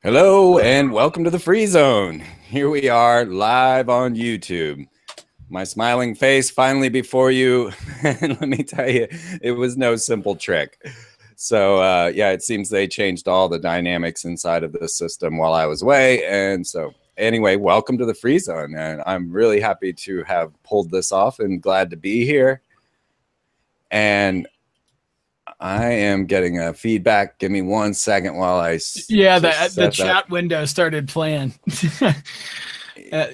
Hello and welcome to the Free Zone. Here we are live on YouTube. My smiling face finally before you. And let me tell you, it was no simple trick. So yeah, it seems they changed all the dynamics inside of the system while I was away. And so anyway, welcome to the Free Zone. And I'm really happy to have pulled this off and glad to be here. And I am getting a feedback. Give me 1 second while I the chat window started playing.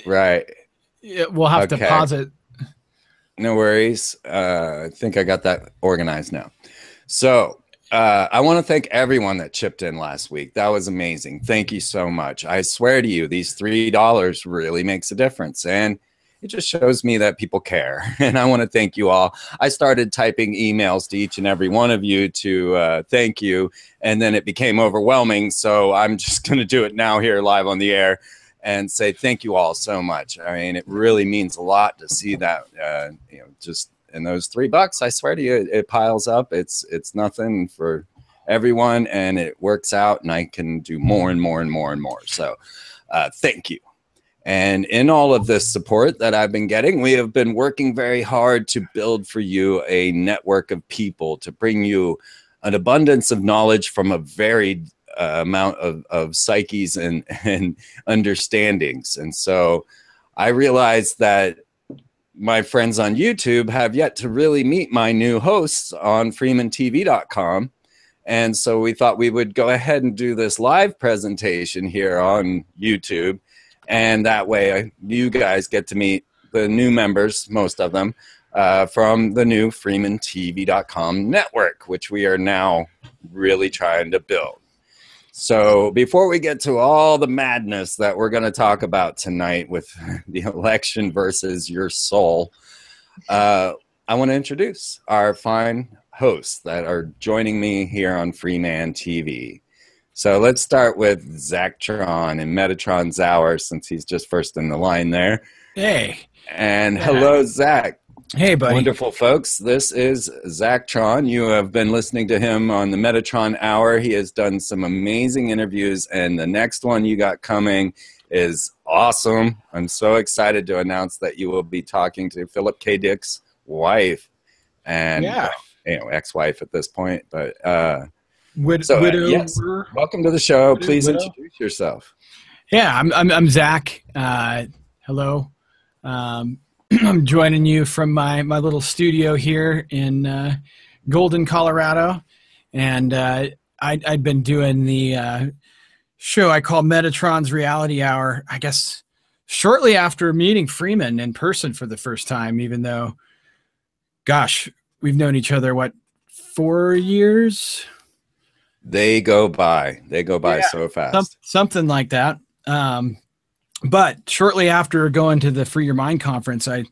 Right. We'll have to pause it. No worries. I think I got that organized now. So I want to thank everyone that chipped in last week. That was amazing. Thank you so much. I swear to you, these $3 really makes a difference. And it just shows me that people care. And I want to thank you all. I started typing emails to each and every one of you to thank you. And then it became overwhelming. So I'm just going to do it now here live on the air and say thank you all so much. I mean, it really means a lot to see that, you know, just in those $3, I swear to you, it piles up. It's nothing for everyone and it works out and I can do more and more and more and more. So thank you. And in all of this support that I've been getting, we have been working very hard to build for you a network of people to bring you an abundance of knowledge from a varied amount of psyches and understandings. And so I realized that my friends on YouTube have yet to really meet my new hosts on freemantv.com. And so we thought we would go ahead and do this live presentation here on YouTube. And that way you guys get to meet the new members, most of them, from the new freemantv.com network, which we are now really trying to build. So before we get to all the madness that we're going to talk about tonight with the election versus your soul, I want to introduce our fine hosts that are joining me here on Freeman TV. So let's start with Zactron and Metatron Bauer, since he's just first in the line there. Hey. And hello, Zach. Hey, buddy. Wonderful, folks. This is Zactron. You have been listening to him on the Metatron Hour. He has done some amazing interviews, and the next one you got coming is awesome. I'm so excited to announce that you will be talking to Philip K. Dick's wife and you know, ex-wife at this point, but widow. Yes, welcome to the show. Please introduce yourself. Yeah, I'm Zach. Hello. I'm joining you from my little studio here in Golden, Colorado, and I'd been doing the show I call Metatron's Reality Hour, I guess, shortly after meeting Freeman in person for the first time, even though, gosh, we've known each other, what, 4 years? They go by so fast. Something like that. But shortly after going to the Free Your Mind conference, I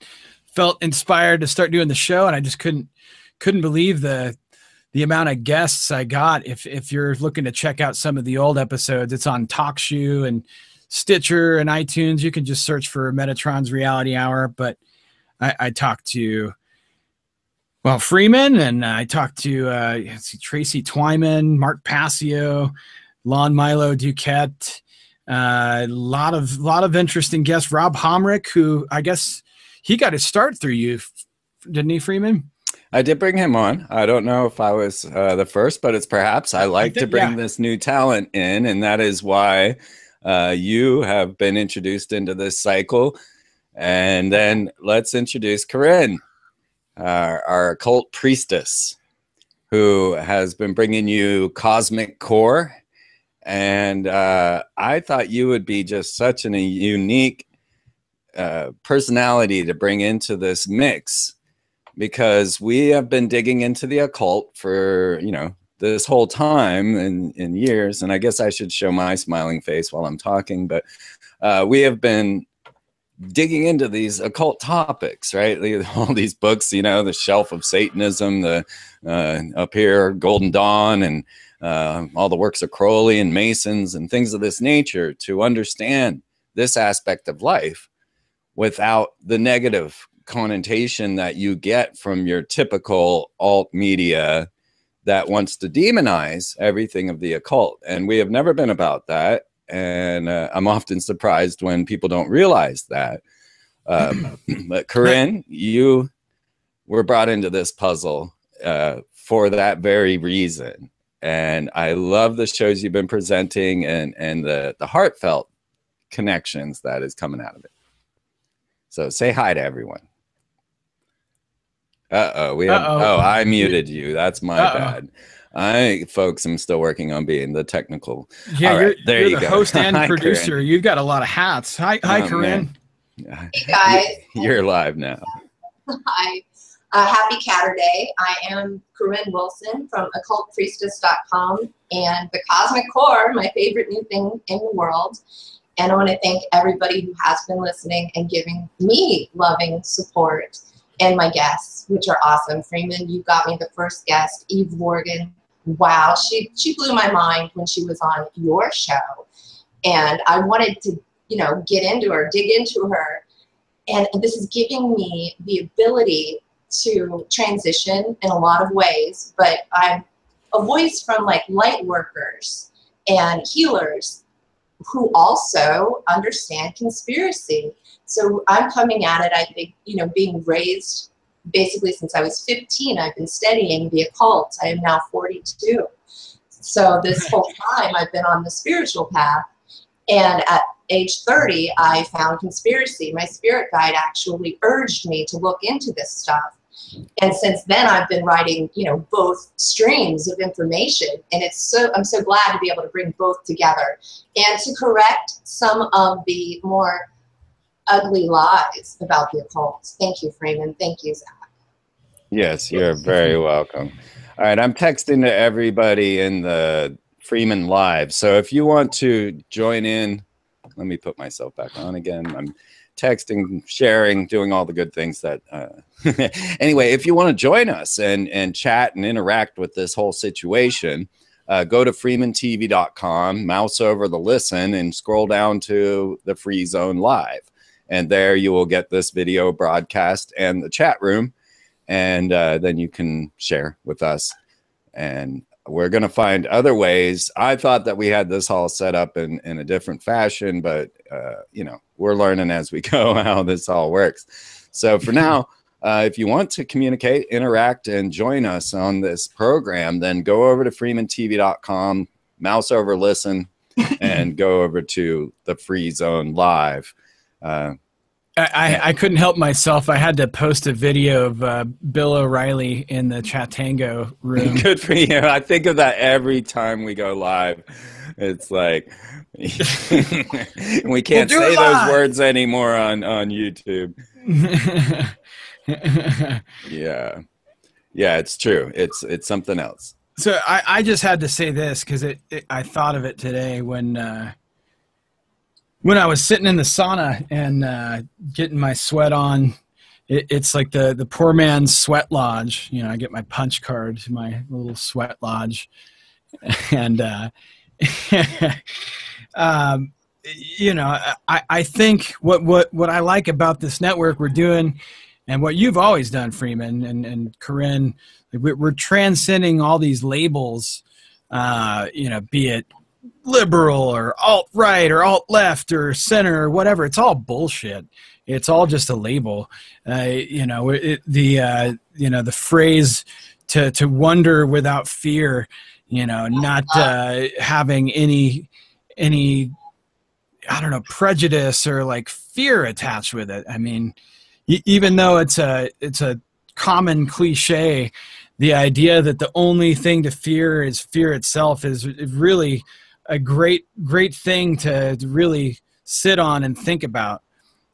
felt inspired to start doing the show, and I just couldn't believe the amount of guests I got. If you're looking to check out some of the old episodes, it's on TalkShoe and Stitcher and iTunes. You can just search for Metatron's Reality Hour. But I talked to Freeman, and I talked to Tracy Twyman, Mark Passio, Lon Milo Duquette. A lot of interesting guests. Rob Homrick, who I guess he got his start through you, didn't he, Freeman? I did bring him on. I don't know if I was the first, but it's perhaps I like to bring this new talent in, and that is why you have been introduced into this cycle. And then let's introduce Korinne, our occult priestess, who has been bringing you Cosmic Core. And I thought you would be just such a unique personality to bring into this mix, because we have been digging into the occult for, you know, this whole time in years. And I guess I should show my smiling face while I'm talking, but we have been digging into these occult topics, right? All these books, you know, the Shelf of Satanism, the up here, Golden Dawn, and all the works of Crowley and Masons and things of this nature, to understand this aspect of life without the negative connotation that you get from your typical alt media that wants to demonize everything of the occult. And we have never been about that. and I'm often surprised when people don't realize that. But Korinne, you were brought into this puzzle for that very reason. And I love the shows you've been presenting and the heartfelt connections that is coming out of it. So say hi to everyone. I muted you. That's my bad. Folks, I'm still working on being the technical. Yeah, all right, you're the host and producer. Korinne. You've got a lot of hats. Hi, Korinne. Hey guys. You're live now. Hi. Happy Catterday. I am Korinne Wilson from occultpriestess.com and the Cosmic Core, my favorite new thing in the world. And I want to thank everybody who has been listening and giving me loving support, and my guests, which are awesome. Freeman, you got me the first guest. Eve Morgan, wow, she blew my mind when she was on your show. And I wanted to, get into her, dig into her. And this is giving me the ability to transition in a lot of ways, but I'm a voice from like light workers and healers who also understand conspiracy. So I'm coming at it, I think, being raised basically since I was 15, I've been studying the occult. I am now 42. So this whole time I've been on the spiritual path. And at age 30, I found conspiracy. My spirit guide actually urged me to look into this stuff. And since then, I've been writing, both streams of information. And I'm so glad to be able to bring both together and to correct some of the more ugly lies about the occult. Thank you, Freeman. Thank you, Zach. Yes, you're very welcome. All right, I'm texting to everybody in the Freeman Live. So if you want to join in, let me put myself back on again. I'm texting, sharing, doing all the good things that anyway, if you want to join us and chat and interact with this whole situation, go to freemantv.com, mouse over the listen, and scroll down to the FREEZONE Live. And there you will get this video broadcast and the chat room, and then you can share with us. And we're going to find other ways. I thought that we had this all set up in a different fashion, but, we're learning as we go how this all works. So for now, if you want to communicate, interact, and join us on this program, then go over to freemantv.com, mouse over listen, and go over to the FREEZONE Live. I couldn't help myself. I had to post a video of Bill O'Reilly in the Chatango room. Good for you. I think of that every time we go live. It's like we can't say those words anymore on YouTube. Yeah, it's true. It's something else. So I just had to say this because I thought of it today when I was sitting in the sauna and getting my sweat on. It's like the poor man's sweat lodge. I get my punch card to my little sweat lodge, and I think what I like about this network we're doing, and what you've always done, Freeman and Korinne, we're transcending all these labels, be it liberal or alt-right or alt-left or center or whatever. It's all bullshit. It's all just a label. The phrase to wonder without fear, not having any I don't know, prejudice or like fear attached with it. I mean, even though it's a common cliche, the idea that the only thing to fear is fear itself is really a great thing to really sit on and think about.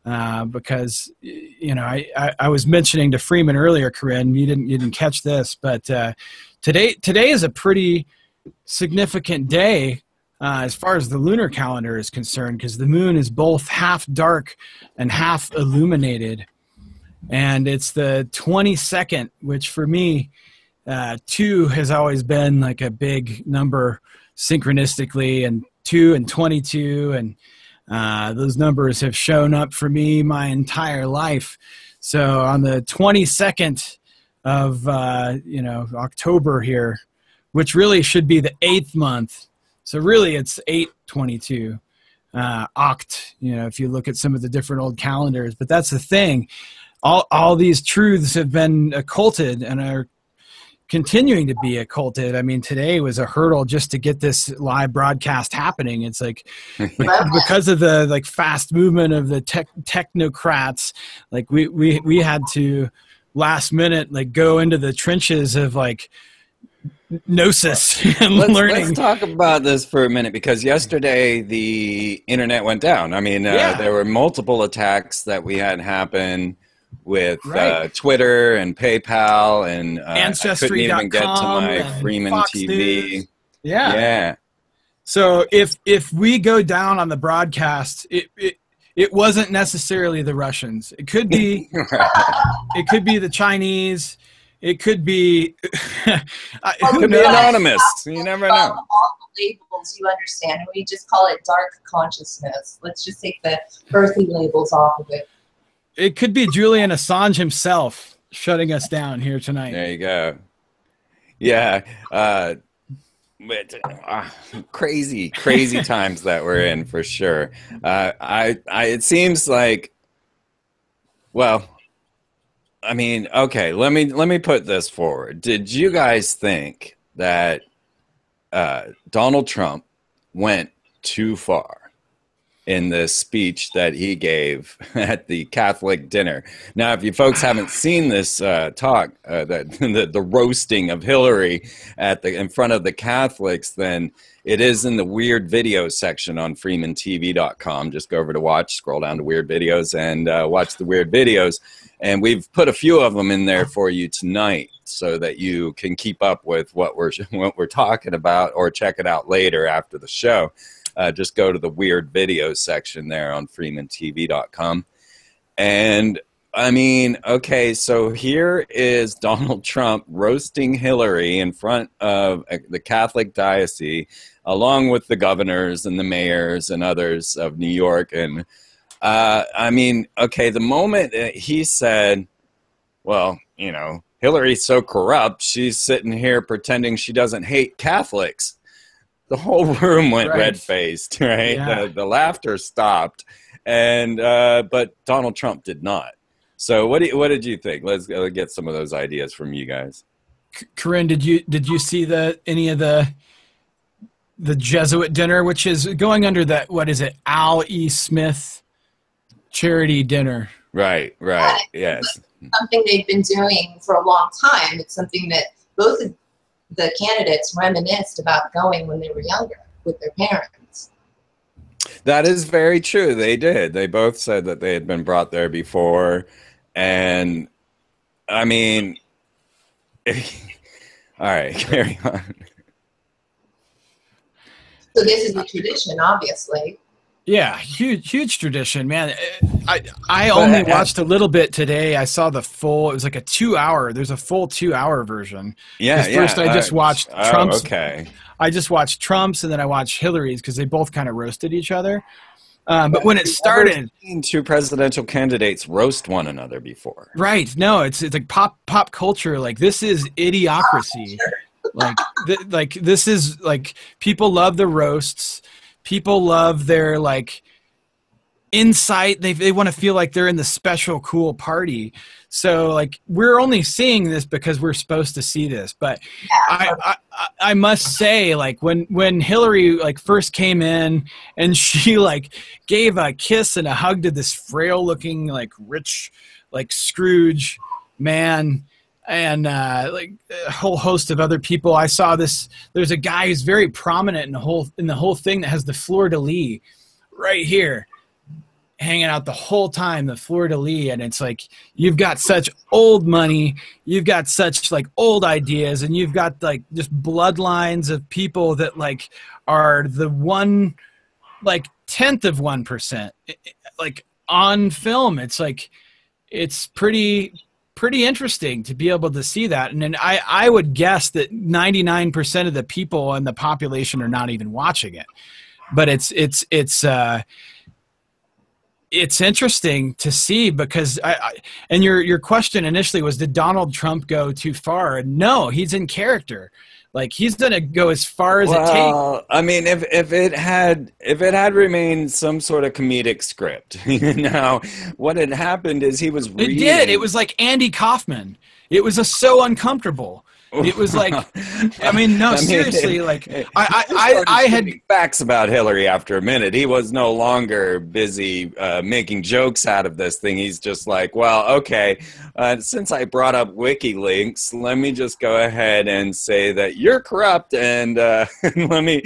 Because I was mentioning to Freeman earlier, Korinne, you didn't catch this, but today is a pretty significant day as far as the lunar calendar is concerned, because the moon is both half dark and half illuminated, and it's the 22nd, which for me, 2 has always been like a big number synchronistically, and 2 and 22, and those numbers have shown up for me my entire life. So on the 22nd of October here, which really should be the 8th month So really it's 8/22 oct, you know, if you look at some of the different old calendars. But that's the thing. All these truths have been occulted and are continuing to be occulted. I mean, today was a hurdle just to get this live broadcast happening. It's like because of the like fast movement of the technocrats, like we had to last minute like go into the trenches of like gnosis and learning. Let's talk about this for a minute, because yesterday the internet went down. I mean, there were multiple attacks that we had happen with Twitter and PayPal, and Ancestry.com, I couldn't even get to my Freeman Fox TV. News. Yeah. So if we go down on the broadcast, it wasn't necessarily the Russians. It could be it could be the Chinese. It could be it could be anonymous. You never know. All the labels, you understand. We just call it dark consciousness. Let's just take the earthy labels off of it. It could be Julian Assange himself shutting us down here tonight. There you go. Yeah. Crazy times that we're in, for sure. It seems like, well, I mean, okay, let me put this forward. Did you guys think that Donald Trump went too far in the speech that he gave at the Catholic dinner? Now, if you folks haven't seen this talk, the roasting of Hillary in front of the Catholics, then it is in the weird videos section on freemantv.com. Just go over to watch, scroll down to weird videos, and watch the weird videos. And we've put a few of them in there for you tonight so that you can keep up with what we're talking about, or check it out later after the show. Just go to the weird videos section there on freemantv.com. And I mean, okay, so here is Donald Trump roasting Hillary in front of the Catholic diocese, along with the governors and the mayors and others of New York. And I mean, okay, the moment he said, well, you know, Hillary's so corrupt, she's sitting here pretending she doesn't hate Catholics, the whole room went red-faced, right? Yeah. The laughter stopped, and but Donald Trump did not. So what did you think? Let's get some of those ideas from you guys. Korinne, did you see any of the Jesuit dinner, which is going under that, what is it, Al E. Smith charity dinner? Right, yes. Something they've been doing for a long time. It's something that both of the candidates reminisced about going when they were younger with their parents. That is very true. They did. They both said that they had been brought there before. And I mean, all right, carry on. So this is a tradition, obviously. Yeah, huge tradition, man. I only watched a little bit today. I saw the full. It was like a 2-hour. There's a full 2-hour version. Yeah. First, I just watched Trump's. Okay. I just watched Trump's, and then I watched Hillary's because they both kind of roasted each other. But when it started, I've seen two presidential candidates roast one another before. Right? No, it's like pop culture. Like, this is idiocracy. Like this is like, people love the roasts. People love their like insight. They want to feel like they're in the special cool party. So like, we're only seeing this because we're supposed to see this. But I must say, like, when Hillary like first came in and she like gave a kiss and a hug to this frail looking like rich like Scrooge man, and like a whole host of other people. I saw this. There's a guy who's very prominent in the whole thing that has the fleur-de-lis right here, hanging out the whole time, the fleur-de-lis. And it's like, you've got such old money, you've got such like old ideas, and you've got like just bloodlines of people that like are the 1/10 of 1%. Like on film, it's like, it's pretty interesting to be able to see that. And then I would guess that 99% of the people in the population are not even watching it, but it's interesting to see, because and your question initially was, did Donald Trump go too far? And no, he's in character. Like he's going to go as far as it takes. Well, I mean, if it had remained some sort of comedic script, now what had happened is he was reading. It did. It was like Andy Kaufman. It was so uncomfortable. It was like, I mean, no, seriously, like I had facts about Hillary after a minute. He was no longer busy making jokes out of this thing. He's just like, well, okay, since I brought up WikiLeaks, let me just go ahead and say that you're corrupt, and let me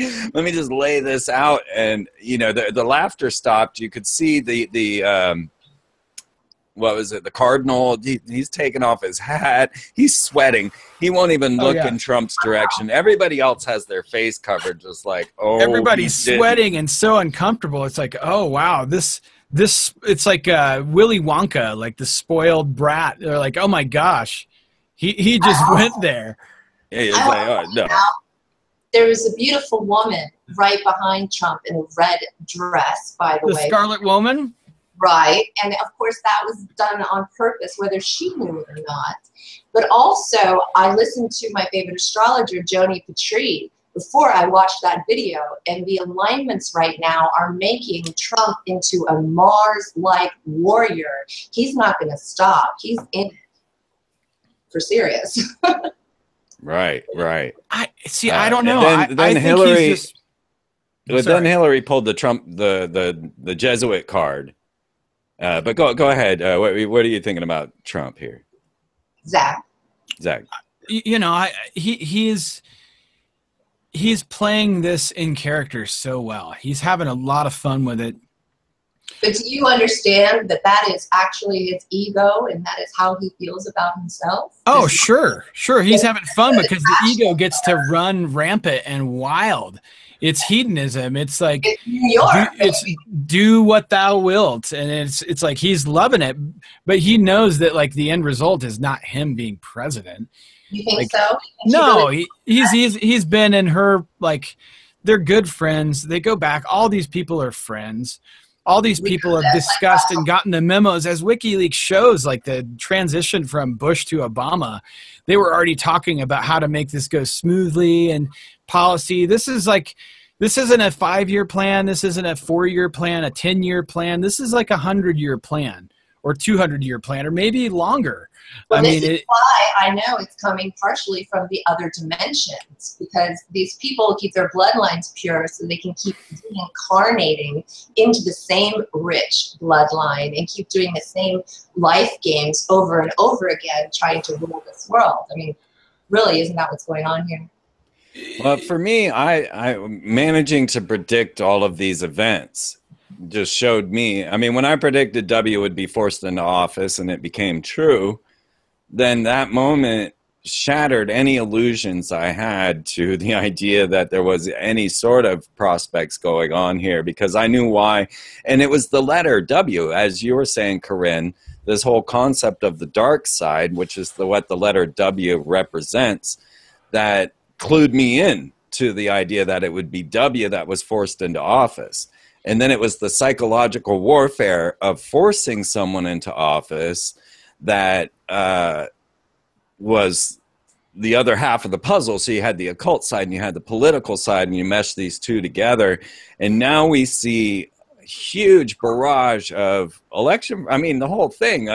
just lay this out. And you know, the laughter stopped. You could see the what was it? The cardinal. He's taking off his hat. He's sweating. He won't even look in Trump's direction. Everybody else has their face covered, just like, oh. Everybody's sweating and so uncomfortable. It's like, oh wow, this. It's like Willy Wonka, like the spoiled brat. They're like, oh my gosh, he just went there. Yeah, it's like, oh no. There was a beautiful woman right behind Trump in a red dress, by the way. The Scarlet Woman. Right, and of course that was done on purpose, whether she knew it or not. But also, I listened to my favorite astrologer, Joni Petrie, before I watched that video, and the alignments right now are making Trump into a Mars-like warrior. He's not going to stop. He's in it. For serious. Right. I don't know. Then I Hillary. think he's just, But then Hillary pulled the Trump, the Jesuit card. But go ahead. What are you thinking about Trump here, Zach? You know, he's playing this in character so well. He's having a lot of fun with it. But do you understand that that is actually his ego, and that is how he feels about himself? Oh, sure. He's having fun because the ego gets to run rampant and wild. It's hedonism. It's like New York. It's do what thou wilt, and it's like he's loving it, but he knows that like the end result is not him being president. You think like, so? No, he's been in her, like, they're good friends. They go back. All these people are friends. All these people have discussed and gotten the memos, as WikiLeaks shows, like the transition from Bush to Obama. They were already talking about how to make this go smoothly and policy. This isn't a 5-year plan. This isn't a 4-year plan, a 10-year plan. This is like a 100-year plan or 200-year plan or maybe longer. Well, this is why I know it's coming partially from the other dimensions, because these people keep their bloodlines pure so they can keep reincarnating into the same rich bloodline and keep doing the same life games over and over again, trying to rule this world. I mean, really, isn't that what's going on here? Well, for me, I managing to predict all of these events just showed me. I mean, when I predicted W would be forced into office and it became true, then that moment shattered any illusions I had to the idea that there was any sort of prospects going on here, because I knew why. And it was the letter W, as you were saying, Korinne, this whole concept of the dark side, which is what the letter W represents, that clued me in to the idea that it would be W that was forced into office. And then it was the psychological warfare of forcing someone into office that was the other half of the puzzle. So you had the occult side and you had the political side, and you mesh these two together. And now we see a huge barrage of election. I mean, the whole thing,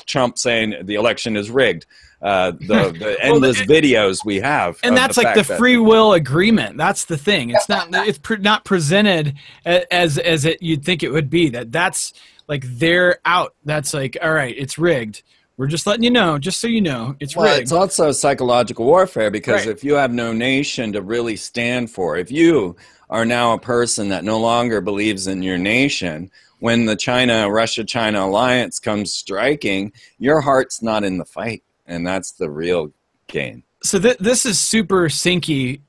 Trump saying the election is rigged. The endless videos we have, and that's like the free will agreement. That's the thing. It's not. It's not presented as you'd think it would be. That's like they're out. That's like, all right, it's rigged. We're just letting you know, just so you know, it's rigged. It's also psychological warfare, because if you have no nation to really stand for, if you are now a person that no longer believes in your nation, when the Russia-China alliance comes striking, your heart's not in the fight. And that's the real game. So this is super syncy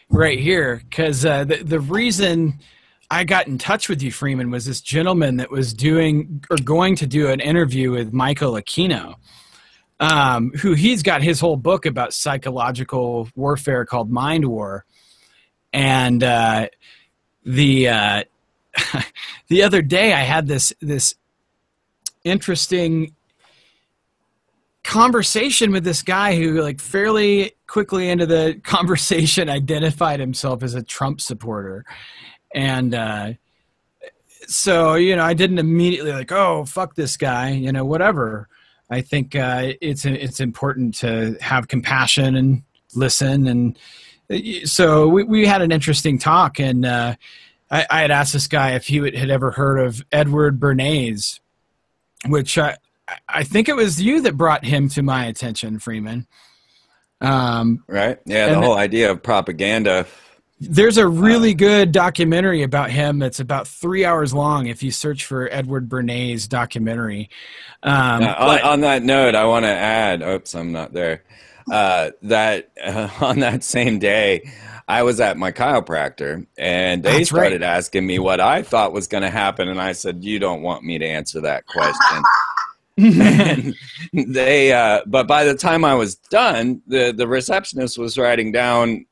right here, because the reason I got in touch with you, Freeman, was this gentleman that was going to do an interview with Michael Aquino, who he's got his whole book about psychological warfare called Mind War. And the other day I had this interesting conversation with this guy who like fairly quickly into the conversation identified himself as a Trump supporter. And so, I didn't immediately like, oh, fuck this guy, whatever. I think it's important to have compassion and listen. And so we had an interesting talk, and I had asked this guy if he had ever heard of Edward Bernays, which I think it was you that brought him to my attention, Freeman. Right. Yeah. The whole idea of propaganda. There's a really good documentary about him. It's about 3 hours long if you search for Edward Bernays documentary. On that note, I want to add, oops, I'm not there, that on that same day, I was at my chiropractor, and they started asking me what I thought was going to happen, and I said, you don't want me to answer that question. And but by the time I was done, the receptionist was writing down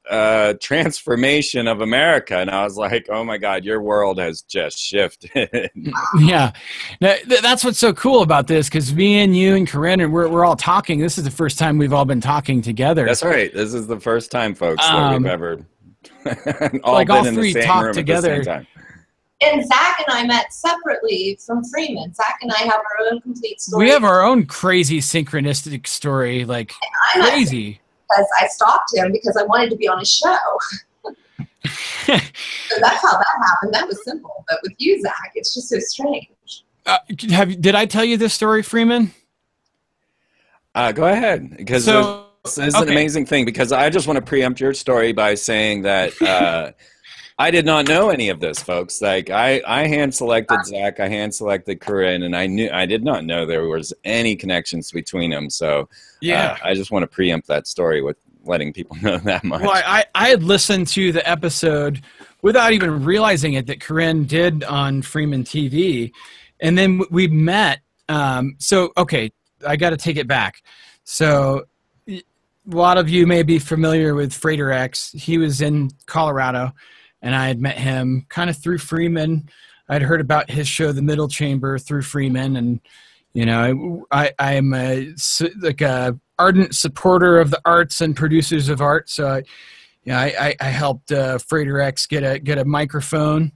transformation of America, and I was like, oh my God, your world has just shifted. Yeah, that's what's so cool about this, because me and you and Korinne, and we're all talking. This is the first time we've all been talking together. That's right. This is the first time, folks, that we've ever all three talked together at the same time. And Zach and I met separately from Freeman. Zach and I have our own complete story. We have our own crazy synchronistic story, like crazy. Because I stalked him because I wanted to be on his show. So that's how that happened. That was simple. But with you, Zach, it's just so strange. Did I tell you this story, Freeman? Go ahead, because this is an amazing thing. Because I just want to preempt your story by saying that. I did not know any of this, folks. Like I hand selected Zach, I hand selected Korinne, and I did not know there was any connections between them. So yeah, I just want to preempt that story with letting people know that much. Well, I had listened to the episode without even realizing it that Korinne did on Freeman TV, and then we met. So okay, I got to take it back. So a lot of you may be familiar with Freighter X. He was in Colorado. And I had met him kind of through Freeman. I'd heard about his show, The Middle Chamber, through Freeman. And, I'm a ardent supporter of the arts and producers of art. So, I helped Freighter X get a microphone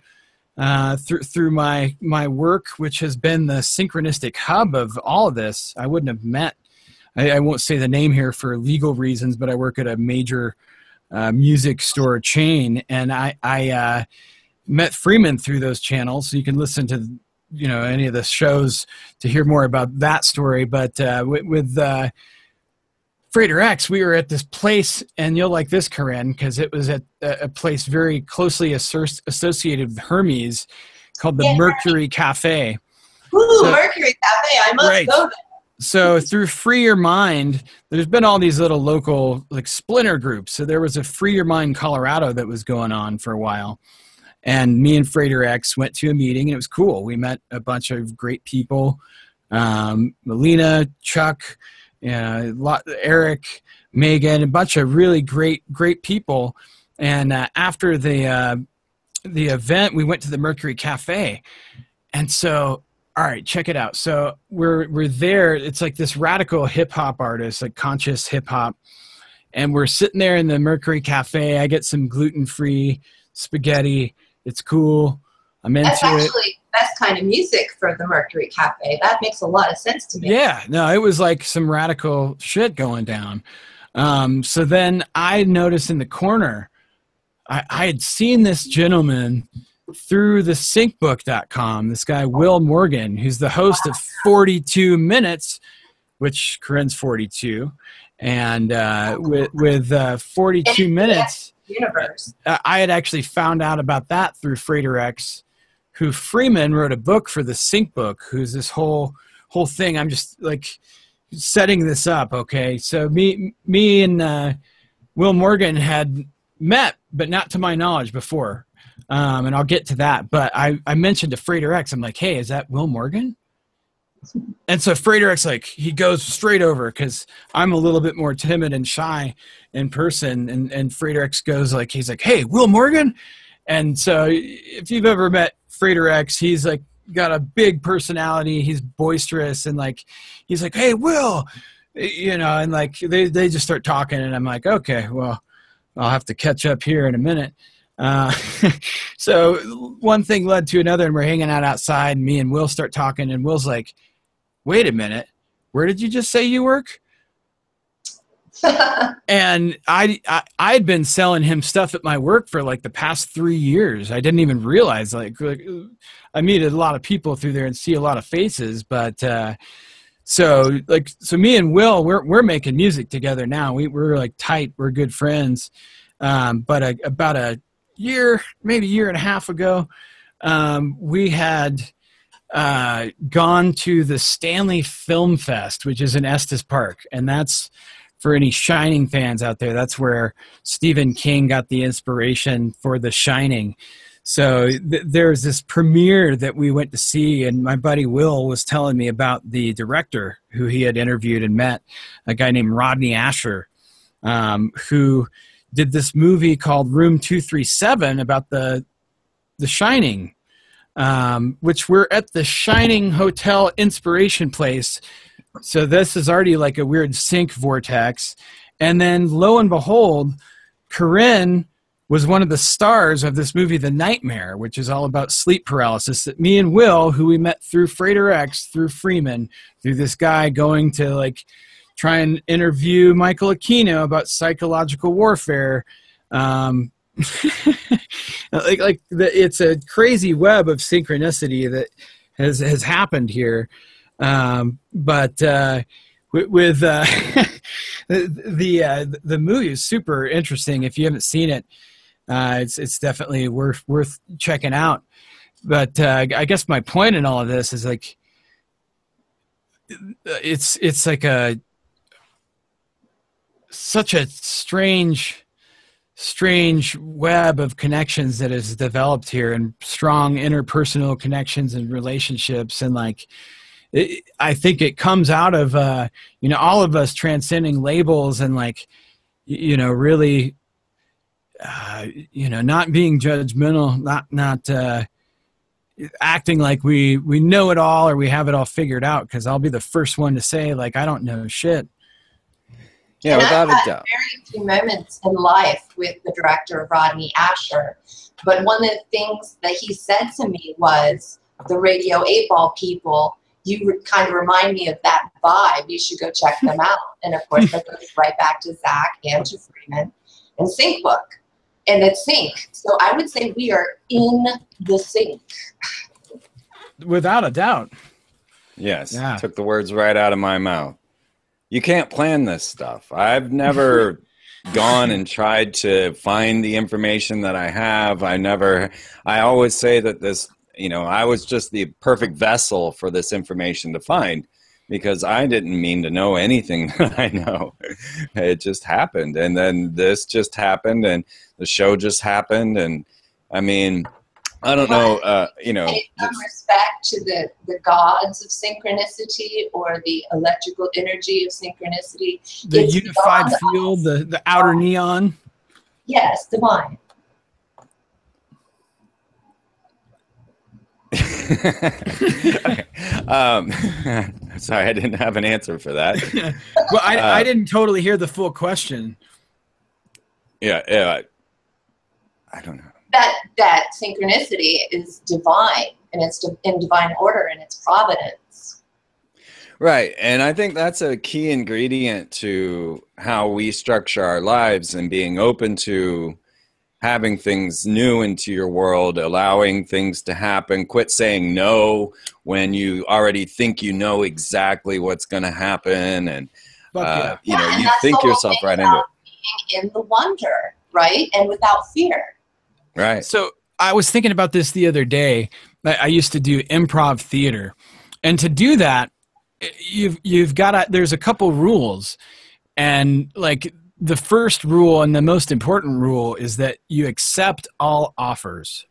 through my work, which has been the synchronistic hub of all of this. I wouldn't have met. I won't say the name here for legal reasons, but I work at a major music store chain, and I met Freeman through those channels. So you can listen to any of the shows to hear more about that story. But with Freighter X, we were at this place, and you'll like this, Korinne, because it was at a place very closely associated with Hermes called the Mercury Cafe. Ooh, Mercury Cafe! I must go there. So through Free Your Mind, there's been all these little local like splinter groups. So there was a Free Your Mind Colorado that was going on for a while. And me and Freighter X went to a meeting, and it was cool. We met a bunch of great people. Melina, Chuck, Eric, Megan, a bunch of really great people. And after the event, we went to the Mercury Cafe. And so, all right, check it out. So we're there. It's like this radical hip hop artist, like conscious hip hop. And we're sitting there in the Mercury Cafe. I get some gluten-free spaghetti. It's cool. I'm into it. That's actually the best kind of music for the Mercury Cafe. That makes a lot of sense to me. Yeah, no, it was like some radical shit going down. So then I noticed in the corner, I had seen this gentleman through the syncbook.com, this guy Will Morgan, who's the host of 42 Minutes, which Korinne's 42, and with 42 Minutes, universe. I had actually found out about that through Freighter X, who Freeman wrote a book for the Sync Book, who's this whole thing. I'm just like setting this up, okay? So me and Will Morgan had met, but not to my knowledge before. And I'll get to that. But I mentioned to Freighter X, I'm like, hey, is that Will Morgan? And so Freighter X, like, he goes straight over because I'm a little bit more timid and shy in person. And Freighter X goes like, he's like, hey, Will Morgan? And so if you've ever met Freighter X, he's like got a big personality. He's boisterous. And like, he's like, hey, Will, you know, and like they just start talking, and I'm like, okay, well, I'll have to catch up here in a minute. Uh, so one thing led to another, and we're hanging out outside, and me and Will start talking, and Will's like, wait a minute, where did you just say you work? And I'd been selling him stuff at my work for like the past 3 years. I didn't even realize, like I meet a lot of people through there and see a lot of faces, but so me and Will, we're making music together now. We're like tight, we're good friends. But about a year, maybe year and a half ago, we had gone to the Stanley Film Fest, which is in Estes Park, and that's, for any Shining fans out there, that's where Stephen King got the inspiration for The Shining. So there's this premiere that we went to see, and my buddy Will was telling me about the director who he had interviewed and met, a guy named Rodney Asher, who did this movie called Room 237 about the Shining, which we're at the Shining Hotel Inspiration Place. So this is already like a weird sync vortex. And then lo and behold, Korinne was one of the stars of this movie, The Nightmare, which is all about sleep paralysis, that me and Will, who we met through Freighter X, through Freeman, through this guy going to like try and interview Michael Aquino about psychological warfare. It's a crazy web of synchronicity that has happened here. But with the movie is super interesting. If you haven't seen it, it's definitely worth checking out. But I guess my point in all of this is like it's like such a strange web of connections that is developed here, and strong interpersonal connections and relationships, and like. I think it comes out of, all of us transcending labels and like, really, not being judgmental, not acting like we know it all or we have it all figured out. Cause I'll be the first one to say like, I don't know shit. Yeah, and without I've had a doubt. very few moments in life with the director, Rodney Asher. But one of the things that he said to me was, the Radio 8-Ball people, you kind of remind me of that vibe. You should go check them out. And of course, that goes right back to Zach and to Freeman and Sync Book. And it's Sync. So I would say we are in the sync. Without a doubt. Yes. Yeah. Took the words right out of my mouth. You can't plan this stuff. I've never gone and tried to find the information that I have. I always say that this, I was just the perfect vessel for this information to find, because I didn't mean to know anything that I know. It just happened. And then this just happened, and the show just happened. And I mean, I don't know, Pay some respect to the gods of synchronicity, or the electrical energy of synchronicity. The It's unified beyond field, us. the outer neon. Yes, divine. Okay. Sorry, I didn't have an answer for that. Well, I didn't totally hear the full question. Yeah, I don't know. That synchronicity is divine, and it's in divine order, and it's providence. Right, and I think that's a key ingredient to how we structure our lives, and being open to having things new into your world, allowing things to happen. Quit saying no when you already think you know exactly what's going to happen, and Yeah. you and that's think the whole yourself thing right into it. about being in the wonder, right? And without fear. Right. So I was thinking about this the other day. I used to do improv theater, and to do that, you've got to. There's a couple rules, and like the first rule and the most important rule is that you accept all offers.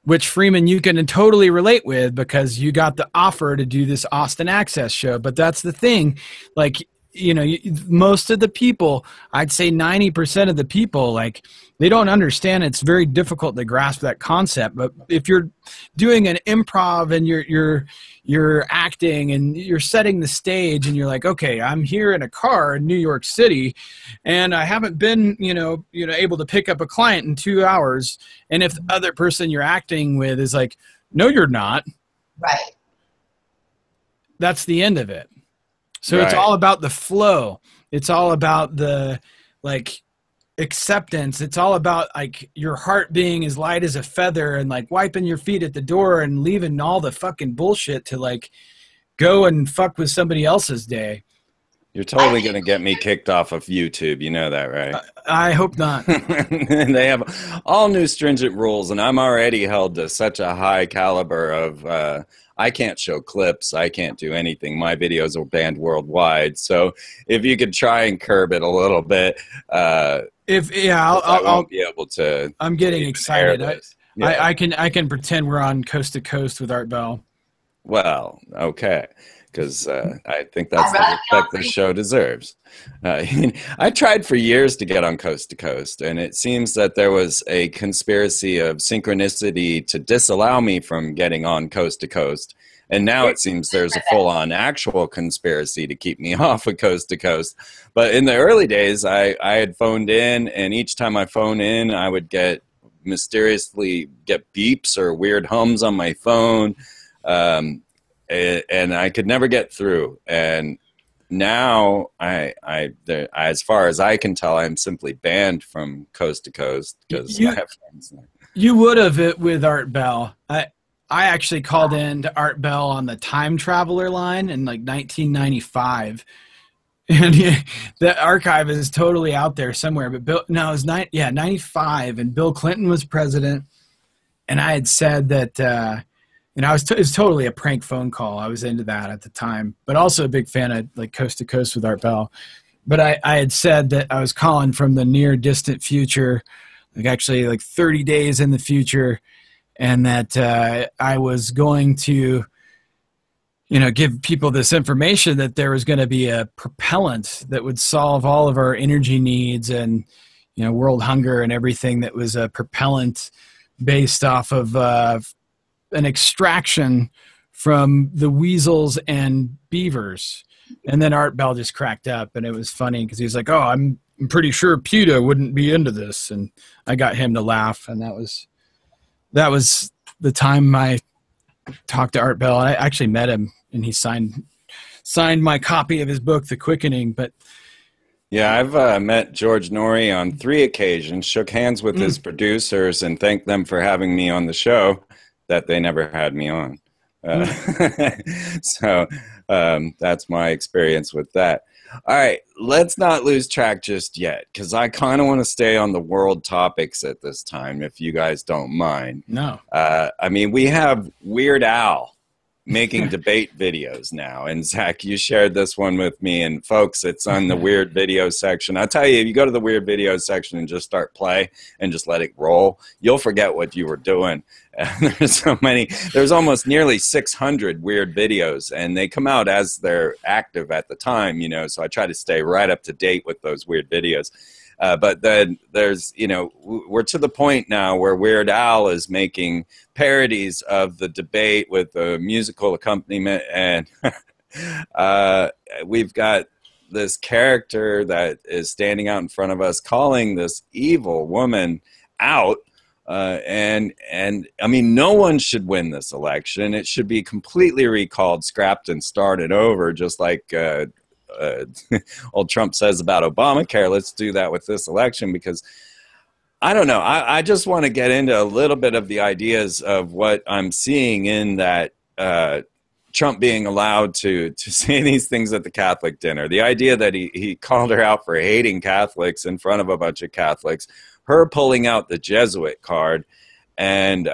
Which, Freeman, you can totally relate with, because you got the offer to do this Austin Access show. But that's the thing, like, most of the people, I'd say 90% of the people, like, they don't understand. It's very difficult to grasp that concept. But if you're doing an improv and you're acting and you're setting the stage and you're like, okay, I'm here in a car in New York City and I haven't been, able to pick up a client in 2 hours. And if the other person you're acting with is like, no, you're not. Right. That's the end of it. So Right. It's all about the flow. It's all about the, like, acceptance. It's all about, like, your heart being as light as a feather and, like, wiping your feet at the door and leaving all the fucking bullshit to, like, go and fuck with somebody else's day. You're totally going to get me kicked off of YouTube. You know that, right? I hope not. They have all new stringent rules, and I'm already held to such a high caliber of I can't show clips. I can't do anything. My videos are banned worldwide. So if you could try and curb it a little bit, I won't be able to. I'm getting excited. Yeah. I can pretend we're on Coast to Coast with Art Bell. Well, okay. Because I think that's the respect the show deserves. I tried for years to get on Coast to Coast, and it seems that there was a conspiracy of synchronicity to disallow me from getting on Coast to Coast. And now it seems there's a full-on actual conspiracy to keep me off of Coast to Coast. But in the early days, I had phoned in, and each time I phone in, I would mysteriously get beeps or weird hums on my phone. And I could never get through. And now as far as I can tell, I'm simply banned from Coast to Coast because I have friends there. You would have it with Art Bell. I actually called in to Art Bell on the Time Traveler line in like 1995. And the archive is totally out there somewhere. But it was 95, and Bill Clinton was president. And I had said that it was totally a prank phone call. I was into that at the time, but also a big fan of, like, Coast to Coast with Art Bell. But I had said that I was calling from the near distant future, like actually like 30 days in the future, and that I was going to, give people this information that there was going to be a propellant that would solve all of our energy needs and, world hunger and everything, that was a propellant based off of an extraction from the weasels and beavers. And then Art Bell just cracked up, and it was funny because he was like, oh, I'm pretty sure PETA wouldn't be into this. And I got him to laugh. And that was the time I talked to Art Bell. I actually met him, and he signed my copy of his book, The Quickening. But yeah, I've met George Norrie on 3 occasions, shook hands with his producers, and thanked them for having me on the show that they never had me on. So that's my experience with that. All right, let's not lose track just yet, because I kind of want to stay on the world topics at this time, if you guys don't mind. No. We have Weird Al making debate videos now. And Zach, you shared this one with me, and folks, it's on the weird video section. I'll tell you, if you go to the weird video section and just start play and just let it roll, you'll forget what you were doing. There's so many, there's almost nearly 600 weird videos, and they come out as they're active at the time, so I try to stay right up to date with those weird videos. But then there's, we're to the point now where Weird Al is making parodies of the debate with the musical accompaniment. And we've got this character that is standing out in front of us calling this evil woman out. And no one should win this election. It should be completely recalled, scrapped, and started over, just like old Trump says about Obamacare. Let's do that with this election, because I don't know. I just want to get into a little bit of the ideas of what I'm seeing in that Trump being allowed to say these things at the Catholic dinner. The idea that he called her out for hating Catholics in front of a bunch of Catholics, her pulling out the Jesuit card, and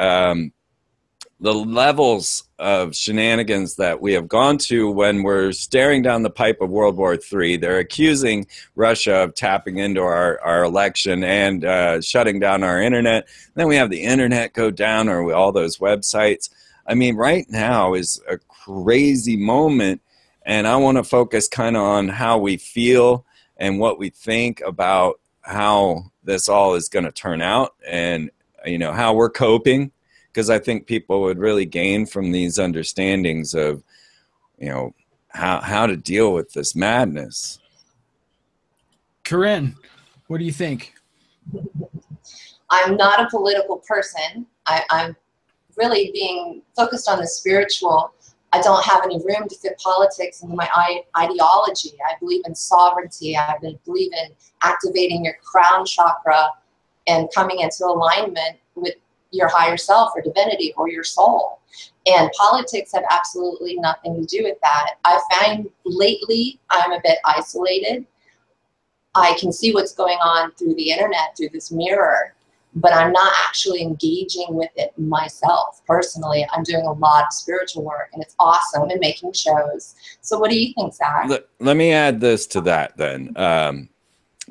the levels of shenanigans that we have gone to when we're staring down the pipe of World War III. They're accusing Russia of tapping into our election and shutting down our internet. Then we have the internet go down, or all those websites. Right now is a crazy moment. And I want to focus kind of on how we feel and what we think about how this all is going to turn out, and, you know, how we're coping, because I think people would really gain from these understandings of, you know, how to deal with this madness. Korinne, what do you think? I'm not a political person. I'm really being focused on the spiritual. I don't have any room to fit politics into my ideology. I believe in sovereignty. I believe in activating your crown chakra and coming into alignment with your higher self or divinity or your soul. And politics have absolutely nothing to do with that. I find lately I'm a bit isolated. I can see what's going on through the internet, through this mirror, but I'm not actually engaging with it myself. Personally, I'm doing a lot of spiritual work, and it's awesome, and making shows. So what do you think, Zach? Let me add this to that then,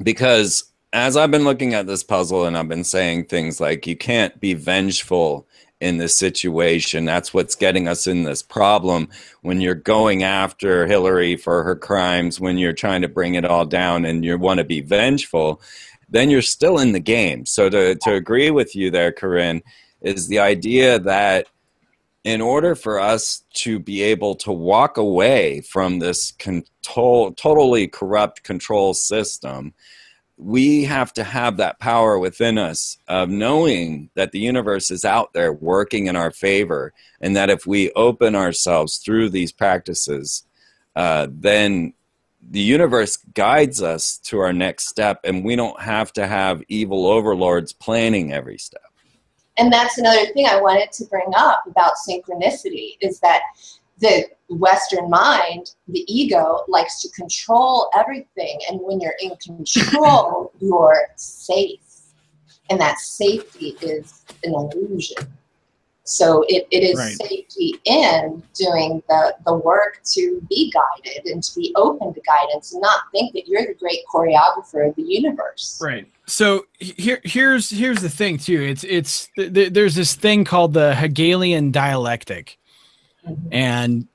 because as I've been looking at this puzzle, and I've been saying things like, you can't be vengeful in this situation. That's what's getting us in this problem. When you're going after Hillary for her crimes, when you're trying to bring it all down and you want to be vengeful, then you're still in the game. So to agree with you there, Korinne, is the idea that in order for us to be able to walk away from this totally corrupt control system, we have to have that power within us of knowing that the universe is out there working in our favor, and that if we open ourselves through these practices, then the universe guides us to our next step, and we don't have to have evil overlords planning every step. And that's another thing I wanted to bring up about synchronicity, is that the Western mind, the ego, likes to control everything. And when you're in control, you're safe. And that safety is an illusion. So it is right. Safety in doing the work to be guided and to be open to guidance, and not think that you're the great choreographer of the universe. Right. So here's the thing too. There's this thing called the Hegelian dialectic. Mm-hmm. And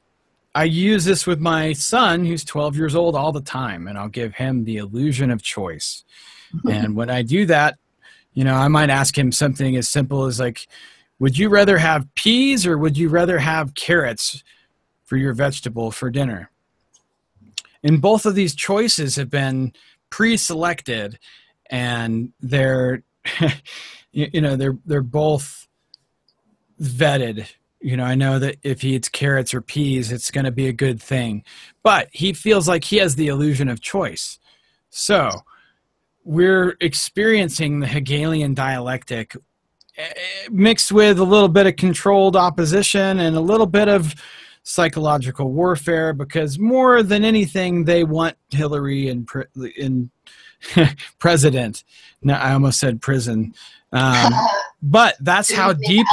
I use this with my son, who's 12 years old, all the time, and I'll give him the illusion of choice. And when I do that, you know, I might ask him something as simple as like, would you rather have peas or would you rather have carrots for your vegetable for dinner? And both of these choices have been pre-selected, and they're, you know, they're both vetted. You know, I know that if he eats carrots or peas, it's going to be a good thing. But he feels like he has the illusion of choice. So we're experiencing the Hegelian dialectic mixed with a little bit of controlled opposition and a little bit of psychological warfare, because more than anything, they want Hillary in president. No, I almost said prison. But that's how deep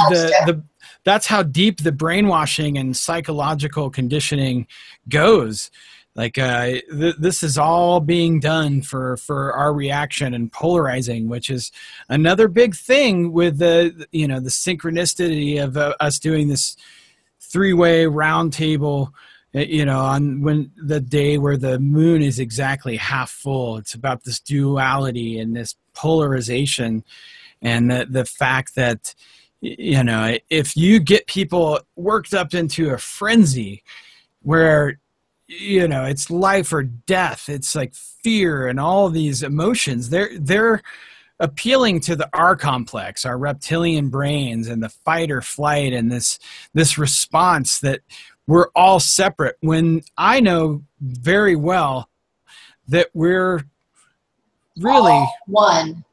that's how deep the brainwashing and psychological conditioning goes. Like this is all being done for our reaction and polarizing, which is another big thing with the synchronicity of us doing this three-way round table. You know, on when the day where the moon is exactly half full. It's about this duality and this polarization, and the fact that, you know, if you get people worked up into a frenzy where, you know, it's life or death, it's like fear and all these emotions, they're appealing to the R complex, our reptilian brains, and the fight or flight, and this response that we're all separate, when I know very well that we're really all one.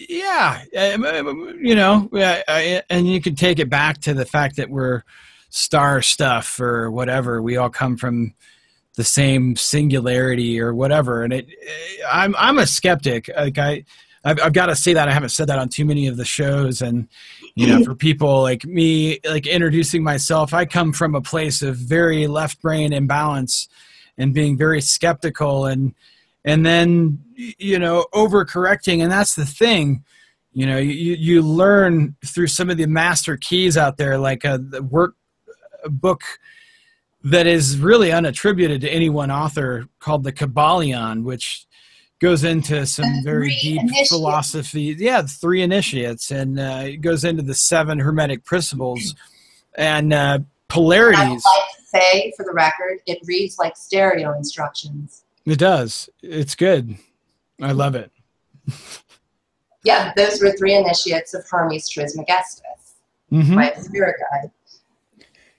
Yeah, you know, and you can take it back to the fact that we're star stuff or whatever. We all come from the same singularity or whatever. And I'm a skeptic. Like I've got to say that. I haven't said that on too many of the shows. And, you know, for people like me, like introducing myself, I come from a place of very left brain imbalance and being very skeptical and then, you know, overcorrecting. And that's the thing, you know, you learn through some of the master keys out there, like the book that is really unattributed to any one author called the Kabbalion, which goes into some very deep philosophy. Yeah, 3 initiates, and it goes into the 7 hermetic principles and polarities. I would like to say, for the record, it reads like stereo instructions. It does. It's good. I love it. Yeah, those were 3 initiates of Hermes Trismegistus, my spirit guide.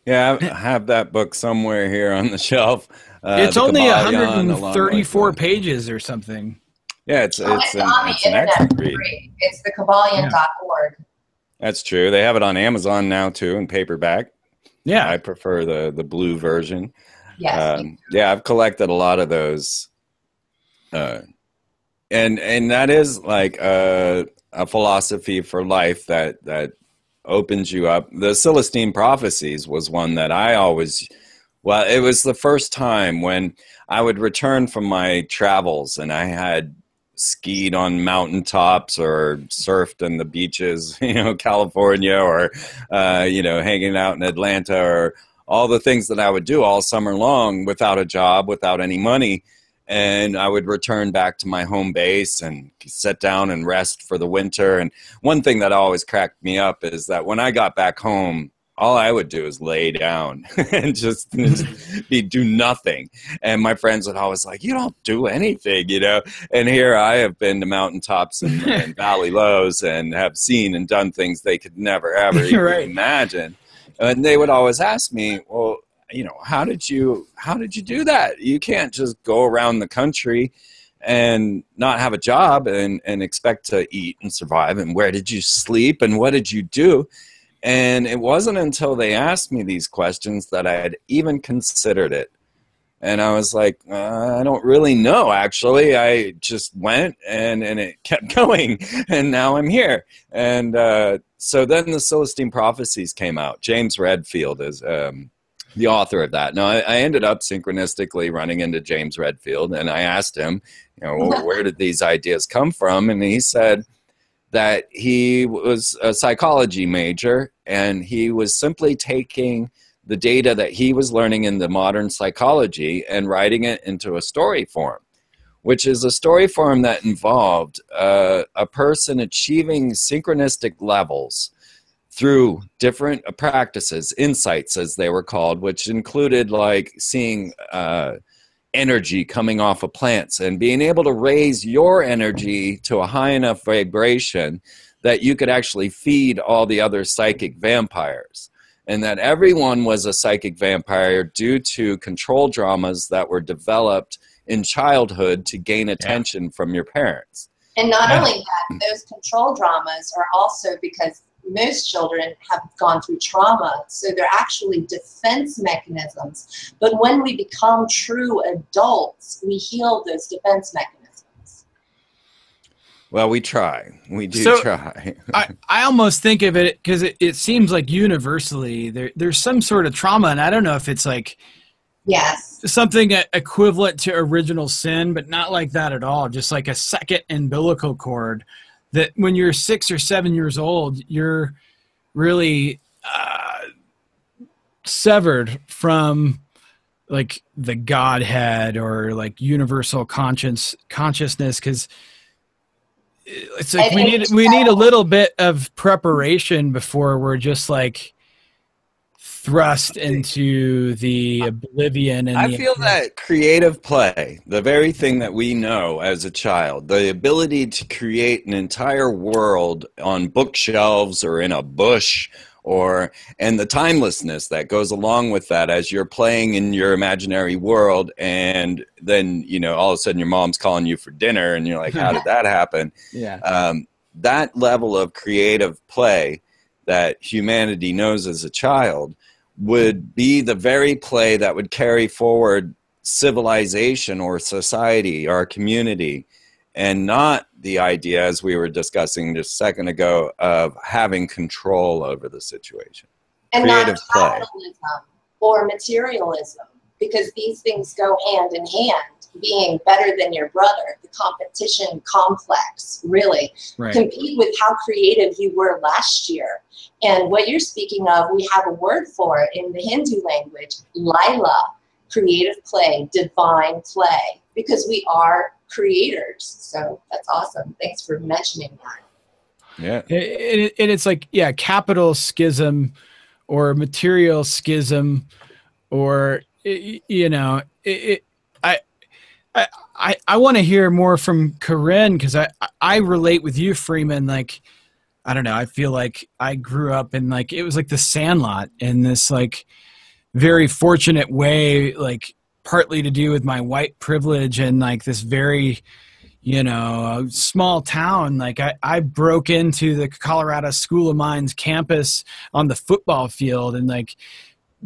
Yeah, I have that book somewhere here on the shelf. It's only 134 pages or something. Yeah, it's on the internet. It's the Kabbalion.org. That's true. They have it on Amazon now too in paperback. Yeah, I prefer the blue version. Yes. Yeah, I've collected a lot of those, and that is like a philosophy for life that opens you up. The Celestine Prophecies was one that I always, well, it was the first time when I would return from my travels and I had skied on mountaintops or surfed on the beaches, California, or, hanging out in Atlanta, or all the things that I would do all summer long without a job, without any money. And I would return back to my home base and sit down and rest for the winter. And one thing that always cracked me up is that when I got back home, all I would do is lay down and just do nothing. And my friends would always like, you don't do anything, And here I have been to mountaintops and valley lows and have seen and done things they could never, ever even imagine. And they would always ask me, well, how did you do that? You can't just go around the country and not have a job and expect to eat and survive. And where did you sleep? And what did you do? And it wasn't until they asked me these questions that I had even considered it. And I was like, I don't really know, actually. I just went and it kept going. And now I'm here. And so then the Celestine Prophecies came out. James Redfield is the author of that. Now, I ended up synchronistically running into James Redfield. And I asked him, well, where did these ideas come from? And he said that he was a psychology major, and he was simply taking the data that he was learning in the modern psychology and writing it into a story form, which is a story form that involved a person achieving synchronistic levels through different practices, insights as they were called, which included like seeing energy coming off of plants and being able to raise your energy to a high enough vibration that you could actually feed all the other psychic vampires. And that everyone was a psychic vampire due to control dramas that were developed in childhood to gain attention from your parents. And not only that, those control dramas are also because most children have gone through trauma, so they're actually defense mechanisms. But when we become true adults, we heal those defense mechanisms. Well, we try. We do try. I almost think of it, because it seems like universally there's some sort of trauma, and I don't know if it's like something equivalent to original sin, but not like that at all. Just like a second umbilical cord. That when you're 6 or 7 years old, you're really severed from like the Godhead or like universal consciousness, because it's like we need a little bit of preparation before we're just like thrust into the oblivion. And I feel that creative play, the very thing that we know as a child, the ability to create an entire world on bookshelves or in a bush, and the timelessness that goes along with that as you're playing in your imaginary world, and then all of a sudden your mom's calling you for dinner and you're like, how did that happen? That level of creative play that humanity knows as a child would be the very play that would carry forward civilization or society, our community, and not the idea, as we were discussing just a second ago, of having control over the situation. And creative not capitalism or materialism, because these things go hand in hand. Being better than your brother, the competition complex, really. Right. Compete with how creative you were last year. And what you're speaking of, we have a word for it in the Hindu language, Lila, creative play, divine play, because we are creators. So that's awesome. Thanks for mentioning that. Yeah. And it's like, yeah, capital schism or material schism, or, you know, I want to hear more from Korinne, because I relate with you, Freeman. Like, I don't know, I feel like I grew up in, like, it was like the Sandlot in this like very fortunate way, like partly to do with my white privilege and like this very, you know, small town. Like I broke into the Colorado School of Mines campus on the football field and like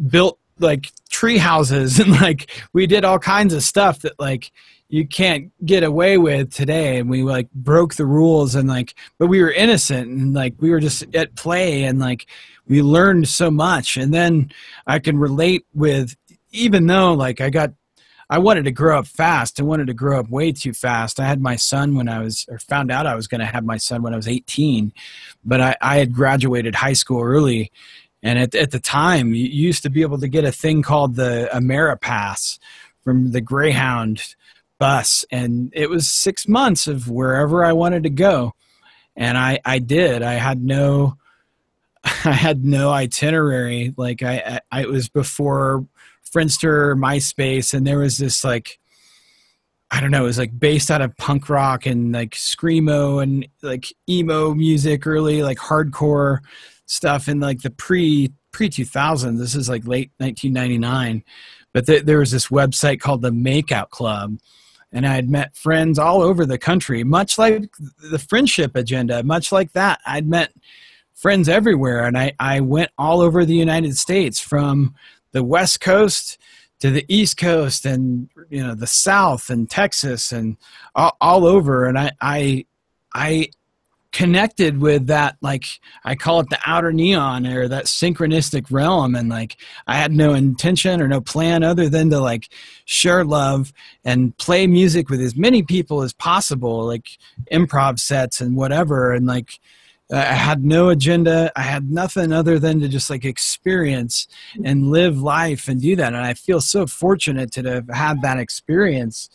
built like tree houses, and like we did all kinds of stuff that like you can't get away with today. And we like broke the rules, and like, but we were innocent, and like we were just at play, and like we learned so much. And then I can relate with, even though like I wanted to grow up fast. I wanted to grow up way too fast. I had my son when I was, or found out I was going to have my son when I was 18, but I had graduated high school early. And at the time, you used to be able to get a thing called the Ameripass from the Greyhound bus. And it was 6 months of wherever I wanted to go. And I did. I had no itinerary. Like it was before Friendster, MySpace. And there was this like, I don't know, it was like based out of punk rock and like screamo and like emo music, early like hardcore stuff in like the pre 2000s. This is like late 1999, but there was this website called the Makeout Club, and I had met friends all over the country, much like the Friendship Agenda, much like that. I'd met friends everywhere, and I went all over the United States, from the West Coast to the East Coast, and you know, the South and Texas, and all over. And I connected with that, like I call it the outer neon, or that synchronistic realm. And like I had no intention or no plan other than to like share love and play music with as many people as possible, like improv sets and whatever. And like I had no agenda. I had nothing other than to just like experience and live life and do that. And I feel so fortunate to have had that experience.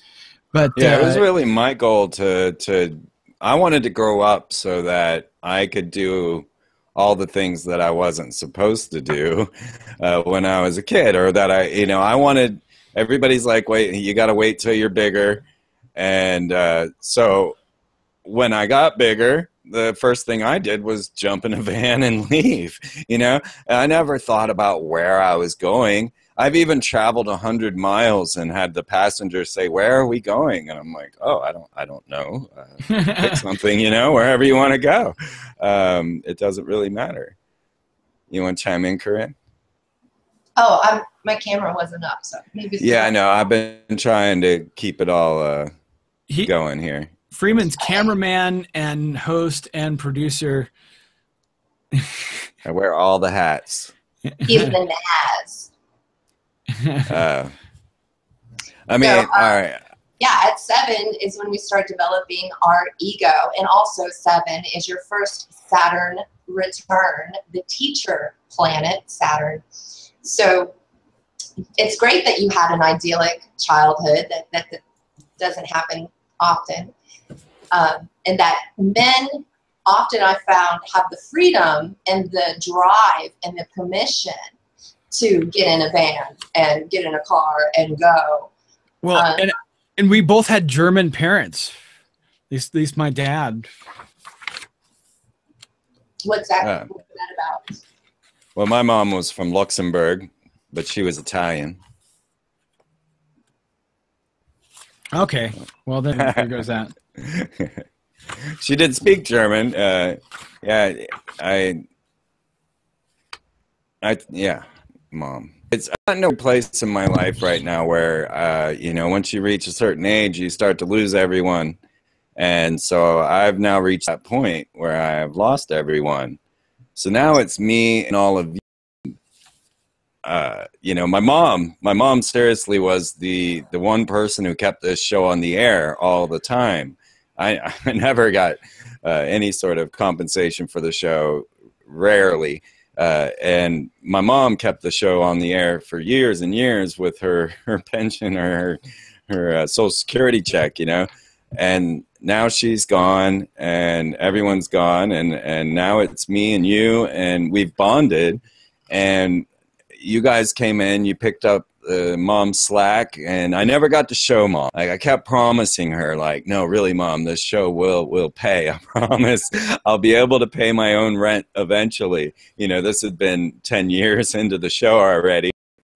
But yeah, it was really my goal to I wanted to grow up so that I could do all the things that I wasn't supposed to do when I was a kid, or that I wanted, everybody's like, wait, you got to wait till you're bigger. And so when I got bigger, the first thing I did was jump in a van and leave, I never thought about where I was going. I've even traveled 100 miles and had the passenger say, "Where are we going?" And I'm like, "Oh, I don't know. Pick something, wherever you want to go. It doesn't really matter." You want to chime in, Korinne? Oh, my camera wasn't up, so maybe. Yeah, I know. I've been trying to keep it all going here. Freeman's cameraman and host and producer. I wear all the hats. Even the has. I mean, all right. Yeah, at 7 is when we start developing our ego, and also 7 is your first Saturn return, the teacher planet, Saturn. So it's great that you had an idyllic childhood. That doesn't happen often, and that men often, I found, have the freedom and the drive and the permission to get in a van and get in a car and go. Well, and we both had German parents. At least my dad. What's that about? Well, my mom was from Luxembourg, but she was Italian. Okay. Well, then there goes that. She did speak German. Mom. It's not no place in my life right now where, once you reach a certain age, you start to lose everyone. And so I've now reached that point where I have lost everyone. So now it's me and all of you. you know, my mom seriously was the one person who kept this show on the air all the time. I never got any sort of compensation for the show, rarely. And my mom kept the show on the air for years and years with her pension or her Social Security check, you know. And now she's gone and everyone's gone. And now it's me and you, and we've bonded. And you guys came in, you picked up mom's slack, and I never got to show mom. Like, I kept promising her, like, no, really, mom, this show will pay. I promise I'll be able to pay my own rent eventually. You know, this had been 10 years into the show already.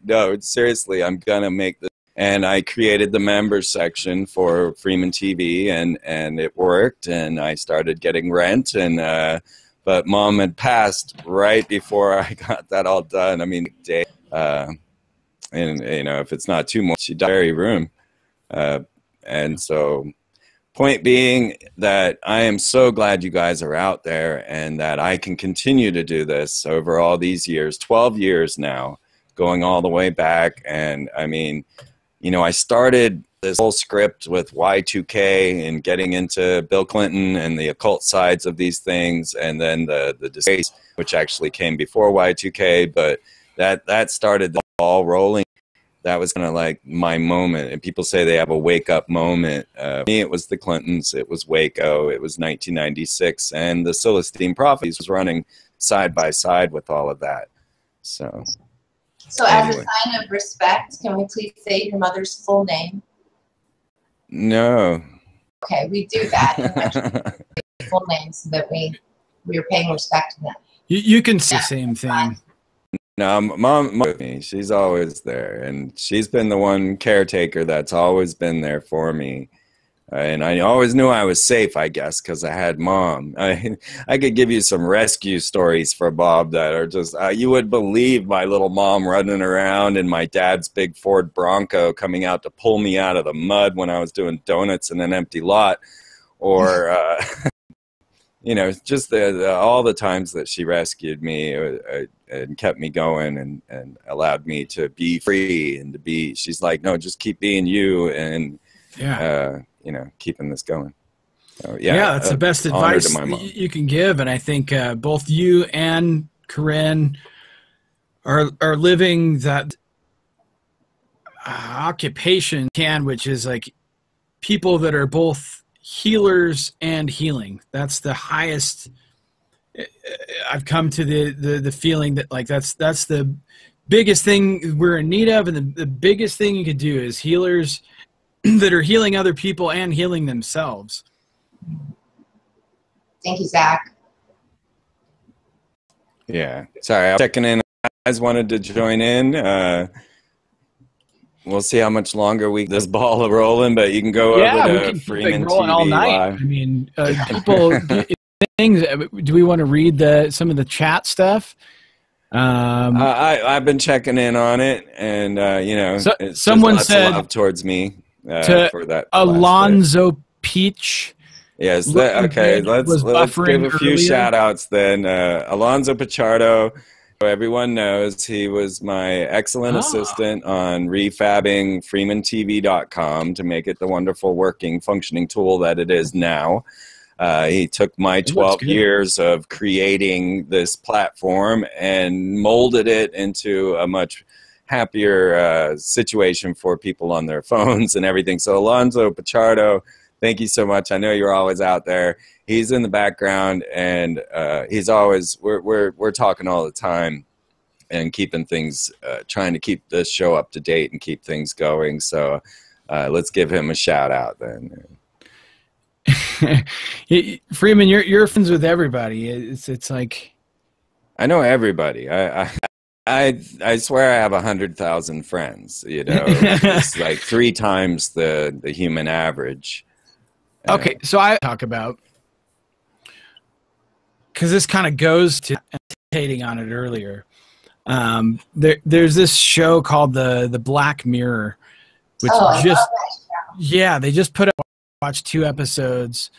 No, seriously, I'm gonna make this. And I created the members section for Freeman TV, and it worked, and I started getting rent, and but mom had passed right before I got that all done. I mean, and you know, if it's not too much, she died in the very room. And so, point being that I am so glad you guys are out there, and that I can continue to do this over all these years, 12 years now, going all the way back. And I mean, you know, I started this whole script with Y2K and getting into Bill Clinton and the occult sides of these things, and then the disgrace, which actually came before Y2K, but that started the ball rolling. That was kind of like my moment. And people say they have a wake-up moment. For me, it was the Clintons. It was Waco. It was 1996. And the Celestine Prophecies was running side by side with all of that. So as a sign of respect, can we please say your mother's full name? No. Okay, we do that. Full name, so that we are paying respect to them. You can say the same thing. No, mom with me. She's always there, and she's been the one caretaker that's always been there for me. And I always knew I was safe, I guess, because I had mom. I could give you some rescue stories for Bob that are just, you would believe my little mom running around in my dad's big Ford Bronco coming out to pull me out of the mud when I was doing donuts in an empty lot. Or, you know, just all the times that she rescued me and kept me going and allowed me to be free and to be, she's like, no, just keep being you. And, you know, keeping this going. So, yeah, that's the best advice you can give. And I think both you and Korinne are living that occupation which is like people that are both healers and healing. That's the highest. I've come to the feeling that, like, that's the biggest thing we're in need of, and the biggest thing you could do is healers that are healing other people and healing themselves. Thank you, Zach. Yeah. Sorry, I'm checking in. I guys wanted to join in. We'll see how much longer this ball is rolling, but you can go over to Freeman TV all night. Live. I mean, people, things. Do we want to read some of the chat stuff? I've been checking in on it, and you know, it's someone just said love towards me for that. Alonzo Peach. Yes. Okay. Let's give a few shout outs then. Alonzo Pichardo. Everyone knows he was my excellent assistant on refabbing freemantv.com to make it the wonderful working functioning tool that it is now. He took my 12 years of creating this platform and molded it into a much happier situation for people on their phones and everything. So Alonzo Pichardo, thank you so much. I know you're always out there. He's in the background, and he's always we're talking all the time and keeping things, trying to keep this show up to date and keep things going. So let's give him a shout out then. Freeman, you're friends with everybody. It's like, I know everybody. I swear I have 100,000 friends. You know, it's like 3 times the human average. Okay, so I talk about, because this kind of goes to meditating on it earlier. There's this show called the Black Mirror, which they just put up. Watched 2 episodes.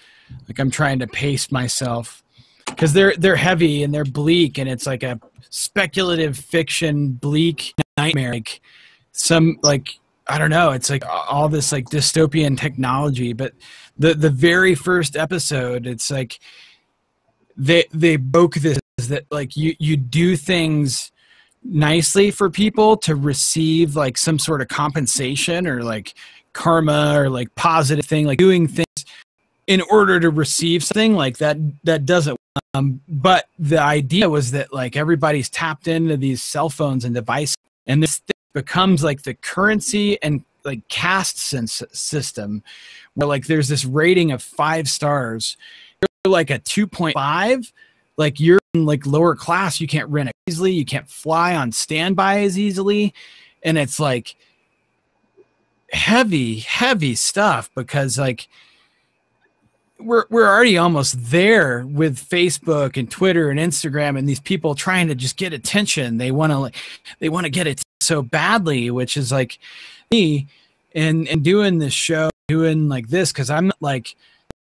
Like, I'm trying to pace myself, because they're heavy and they're bleak, and it's like a speculative fiction, bleak nightmare, like some, like, I don't know, it's like all this like dystopian technology. But the very first episode, it's like they broke this, that like you do things nicely for people to receive like some sort of compensation or like karma or like positive thing, like doing things in order to receive something like that doesn't. But the idea was that like everybody's tapped into these cell phones and devices, and this thing becomes like the currency and like caste system, where like there's this rating of 5 stars. You're like a 2.5, like you're in like lower class. You can't rent it easily. You can't fly on standby as easily, and it's like heavy stuff, because like we're already almost there with Facebook and Twitter and Instagram and these people trying to just get attention. They want to get it so badly, which is like me and doing this show, doing like this, because I'm not like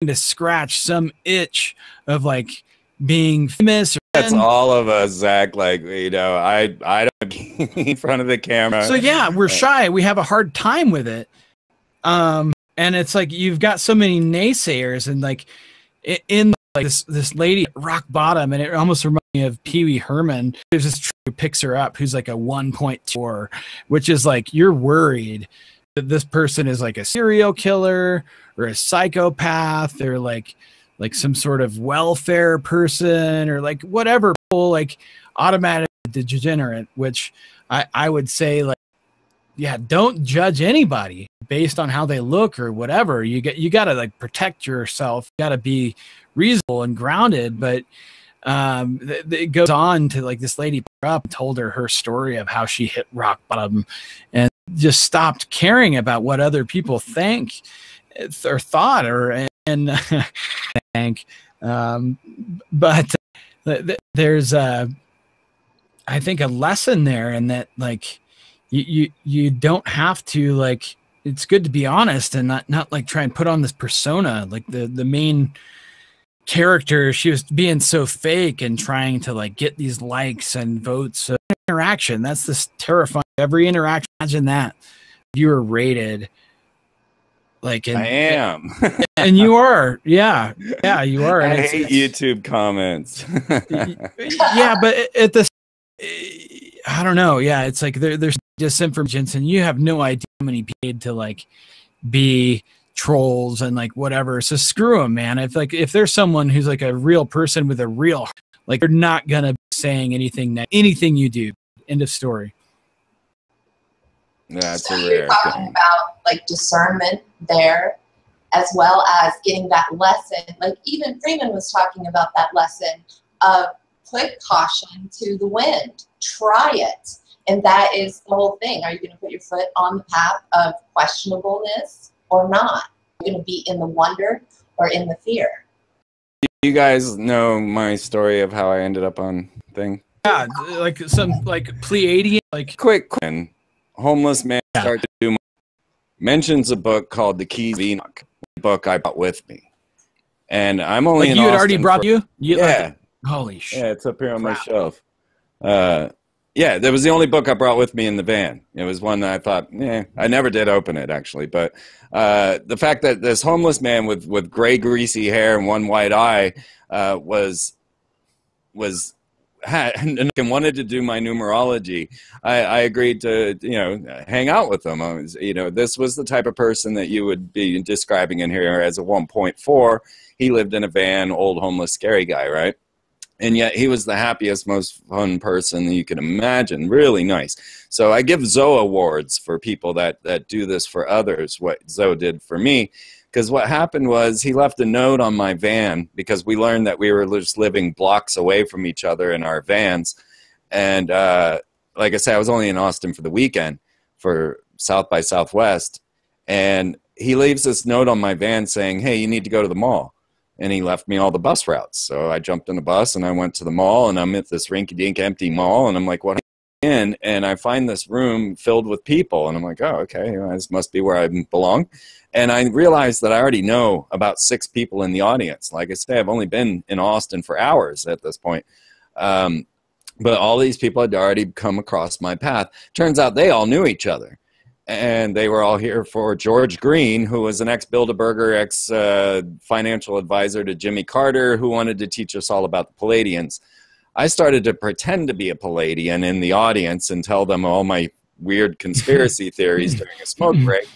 to scratch some itch of like being famous. That's all of us, Zach. Like, you know, I don't be in front of the camera. So yeah, we're shy. We have a hard time with it. And it's like you've got so many naysayers, and like in like this lady at rock bottom, and it almost reminds me of Pee Wee Herman. There's this tree who picks her up, who's like a 1.4, which is like you're worried that this person is like a serial killer or a psychopath or like some sort of welfare person or like whatever, like automatic degenerate. Which I would say, like, yeah, don't judge anybody based on how they look or whatever. You got to like protect yourself. You got to be reasonable and grounded. But it goes on to like this lady up told her story of how she hit rock bottom and just stopped caring about what other people think or thought or and think. But there's I think a lesson there, in that like you don't have to, like, it's good to be honest and not like try and put on this persona. Like the main character, she was being so fake and trying to like get these likes and votes. So interaction, that's this terrifying. Every interaction, imagine that you were rated. Like I am, and you are, yeah, you are. I hate YouTube comments. Yeah, but at the, I don't know. Yeah, it's like there's disinformation, and you have no idea how many paid to like be trolls and like whatever. So screw them, man. If there's someone who's like a real person with a real, like, they're not gonna be saying anything you do. End of story. That's so a you're rare talking thing. about like discernment there, as well as getting that lesson. Like even Freeman was talking about that lesson of put caution to the wind. Try it. And that is the whole thing. Are you going to put your foot on the path of questionableness or not? Are you going to be in the wonder or in the fear? You guys know my story of how I ended up on thing? Yeah, like some like Pleiadian, like Quick. Homeless man started to do mentions a book called The Keys of Enoch, a book I brought with me. And I'm only like in you had Austin already brought you? Yeah. Like, holy shit. Yeah, it's up here on my shelf. Yeah, that was the only book I brought with me in the van. It was one that I thought, I never did open it, actually. But the fact that this homeless man with gray, greasy hair and one white eye and wanted to do my numerology, I agreed to, hang out with him. This was the type of person that you would be describing in here as a 1.4. He lived in a van, old, homeless, scary guy, right? And yet he was the happiest, most fun person you could imagine. Really nice. So I give Zoe awards for people that do this for others, what Zoe did for me. Because what happened was he left a note on my van, because we learned that we were just living blocks away from each other in our vans. And like I said, I was only in Austin for the weekend for South by Southwest. And he leaves this note on my van saying, hey, you need to go to the mall. And he left me all the bus routes. So I jumped in the bus and I went to the mall, and I'm at this rinky-dink empty mall. And I'm like, what? in, and I find this room filled with people, and I'm like, oh, okay, this must be where I belong. And I realized that I already know about 6 people in the audience. Like I say, I've only been in Austin for hours at this point. But all these people had already come across my path. Turns out they all knew each other. And they were all here for George Green, who was an ex-Bilderberger, ex-financial advisor to Jimmy Carter, who wanted to teach us all about the Palladians. I started to pretend to be a Palladian in the audience and tell them all my weird conspiracy theories during a smoke break.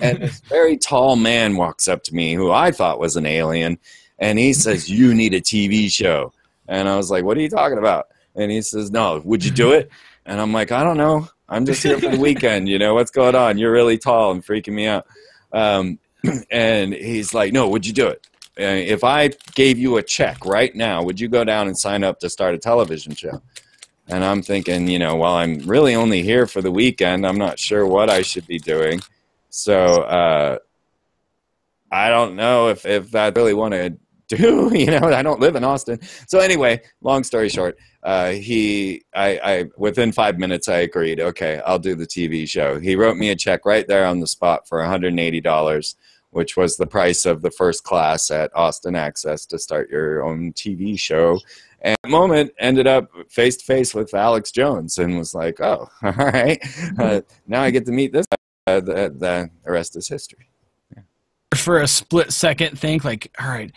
And this very tall man walks up to me, who I thought was an alien, and he says, "You need a TV show." And I was like, "What are you talking about?" And he says, "No, would you do it?" And I'm like, "I don't know. I'm just here for the weekend. You know, what's going on? You're really tall and freaking me out." And he's like, "No, would you do it? If I gave you a check right now, would you go down and sign up to start a television show?" And I'm thinking, you know, well, I'm really only here for the weekend. I'm not sure what I should be doing. So I don't know if I really want to do, you know, I don't live in Austin. So anyway, long story short, within 5 minutes, I agreed, okay, I'll do the TV show. He wrote me a check right there on the spot for $180, which was the price of the first class at Austin Access to start your own TV show. And at the moment, ended up face to face with Alex Jones and was like, oh, all right, now I get to meet this guy. The rest is history. Yeah. For a split second, think like, all right,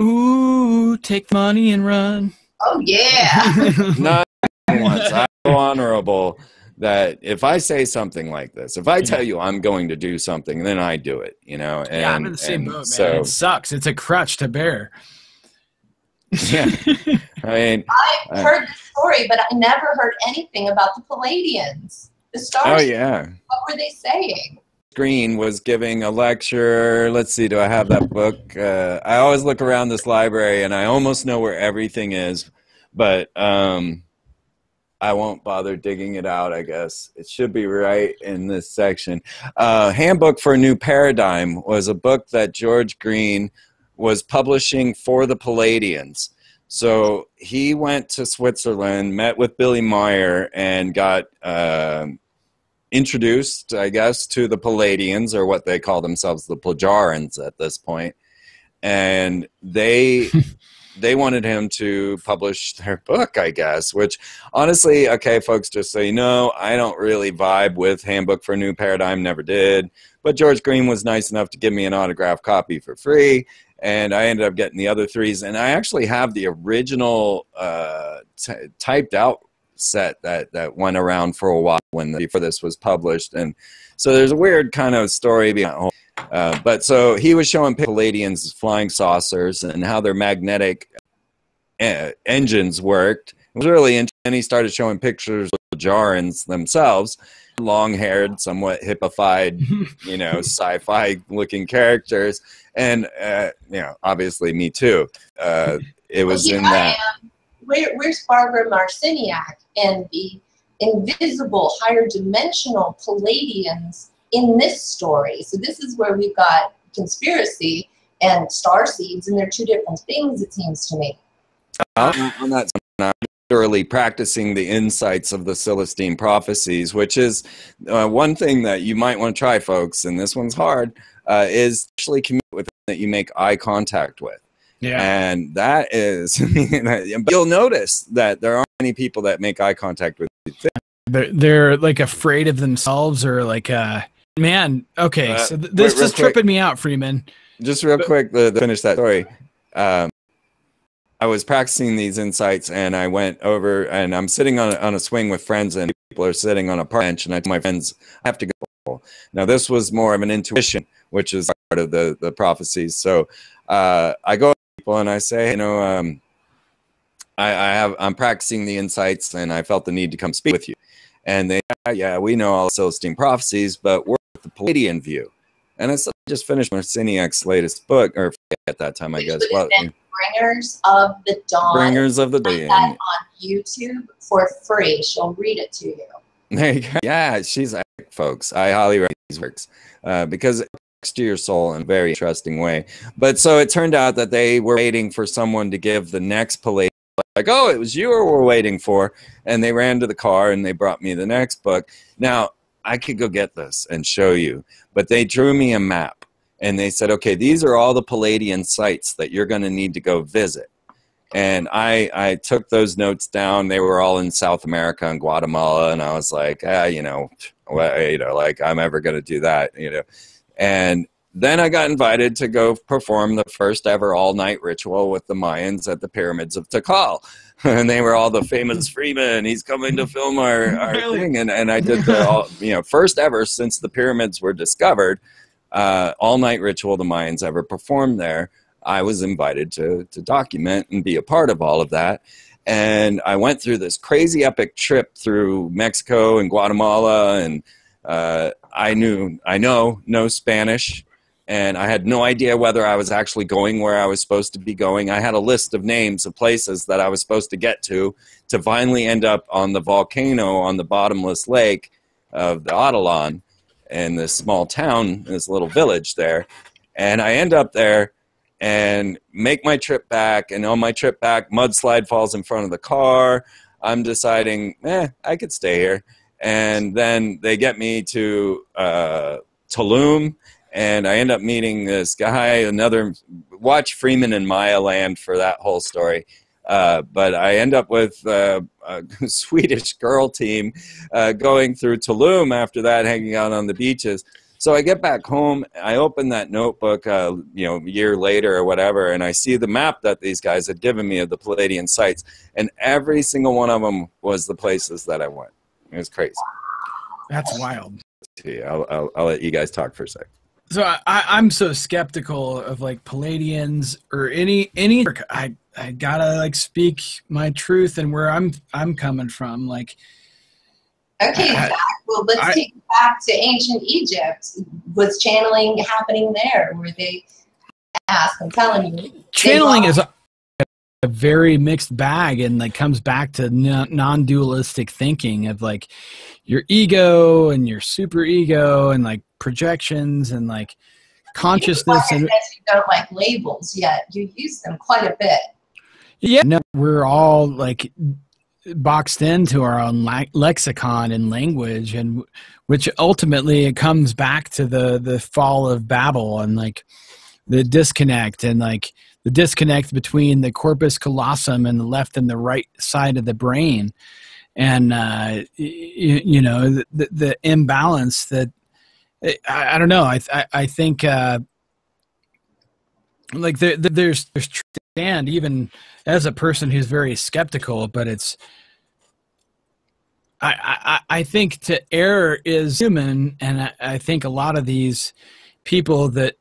ooh, take the money and run. Oh, yeah. Not once. I'm so honorable that if I say something like this, if I tell you I'm going to do something, then I do it, you know? And, yeah, I'm in the same boat, man. So, it sucks. It's a crutch to bear. Yeah. I mean, I've heard the story, but I never heard anything about the Palladians. The stars. Oh, yeah. What were they saying? Green was giving a lecture. Let's see, do I have that book? I always look around this library, and I almost know where everything is, but I won't bother digging it out, I guess. It should be right in this section. Handbook for a New Paradigm was a book that George Green was publishing for the Palladians. So he went to Switzerland, met with Billy Meyer, and got introduced, I guess, to the Palladians, or what they call themselves, the Plajarans at this point. And they wanted him to publish their book, I guess, which honestly, okay, folks, just so you know, I don't really vibe with Handbook for a New Paradigm, never did. But George Green was nice enough to give me an autographed copy for free. And I ended up getting the other 3s. And I actually have the original typed out set that went around for a while before this was published. And so there's a weird kind of story behind it. But so he was showing Palladians flying saucers and how their magnetic engines worked. It was really interesting. And he started showing pictures of the Jarans themselves, long-haired, somewhat hippified, you know, sci-fi looking characters. And, you know, obviously me too. It was in that. Where's Barbara Marciniak and the invisible, higher dimensional Palladians in this story? So this is where we've got conspiracy and starseeds, and they're 2 different things, it seems to me. On that, I'm literally practicing the insights of the Celestine prophecies, which is one thing that you might want to try, folks, and this one's hard, is actually commute with them that you make eye contact with. Yeah. And that is, you'll notice that there aren't many people that make eye contact with you. They're like afraid of themselves, or like, man, okay, so this is tripping me out, Freeman. Just real quick to finish that story. I was practicing these insights, and I went over, and I'm sitting on a swing with friends, and people are sitting on a park bench, and I told my friends, I have to go. Now, this was more of an intuition, which is part of the prophecies. So I go to people, and I say, you know, I'm practicing the insights, and I felt the need to come speak with you. And they, yeah, we know all the Celestine prophecies, but we're with the Palladian view. And I just finished Marciniak's latest book, or at that time, I guess. Well, Bringers of the Dawn. Bringers of the Dawn. On YouTube for free. She'll read it to you. There you go. Yeah, she's epic, folks. I highly recommend these works because it talks to your soul in a very interesting way. But so it turned out that they were waiting for someone to give the next Palladian like, oh, it was you we're waiting for. And they ran to the car and they brought me the next book. Now, I could go get this and show you, but they drew me a map and they said, okay, these are all the Palladian sites that you're going to need to go visit. And I took those notes down. They were all in South America and Guatemala. And I was like, you know, like I'm ever going to do that, you know. And then I got invited to go perform the first ever all-night ritual with the Mayans at the pyramids of Tikal. And they were all the famous Freeman. He's coming to film our thing. And I did the first ever since the pyramids were discovered, all-night ritual the Mayans ever performed there. I was invited to document and be a part of all of that. And I went through this crazy epic trip through Mexico and Guatemala. And I know no Spanish. And I had no idea whether I was actually going where I was supposed to be going. I had a list of names of places that I was supposed to get to finally end up on the volcano on the bottomless lake of the Atalon in this small town, this little village there. And I end up there and make my trip back. And on my trip back, mudslide falls in front of the car. I'm deciding, I could stay here. And then they get me to Tulum. And I end up meeting this guy, watch Freeman and Maya Land for that whole story. But I end up with a Swedish girl team going through Tulum after that, hanging out on the beaches. So I get back home, I open that notebook, a year later or whatever, and I see the map that these guys had given me of the Palladian sites. And every single one of them was the places that I went. It was crazy. That's wild. I'll let you guys talk for a sec. So I'm so skeptical of like Palladians or any. I gotta like speak my truth and where I'm coming from. Like, okay, Zach. Well, let's take it back to ancient Egypt. Was channeling happening there? Were they asked? I'm telling you, channeling is a very mixed bag, and like comes back to non-dualistic thinking of like your ego and your super ego and like projections and like consciousness. And you don't like labels yet. You use them quite a bit. Yeah, no, we're all like boxed into our own lexicon and language, and which ultimately it comes back to the fall of Babel and like the disconnect and like the disconnect between the corpus callosum and the left and the right side of the brain, and the imbalance that I don't know. I think like there's stand even as a person who's very skeptical, but it's I think to err is human, and I think a lot of these people that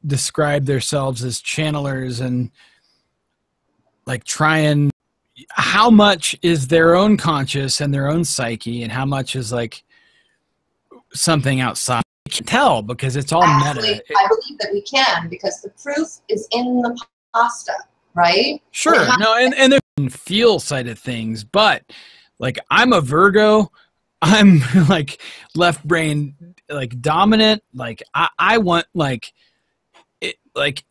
describe themselves as channelers and like how much is their own conscious and their own psyche, and how much is like something outside. You can tell because it's all Actually, meta. I believe that we can, because the proof is in the pasta, right? Sure. No, and there's feel side of things, but like I'm a Virgo, I'm like left brain like dominant. Like I want like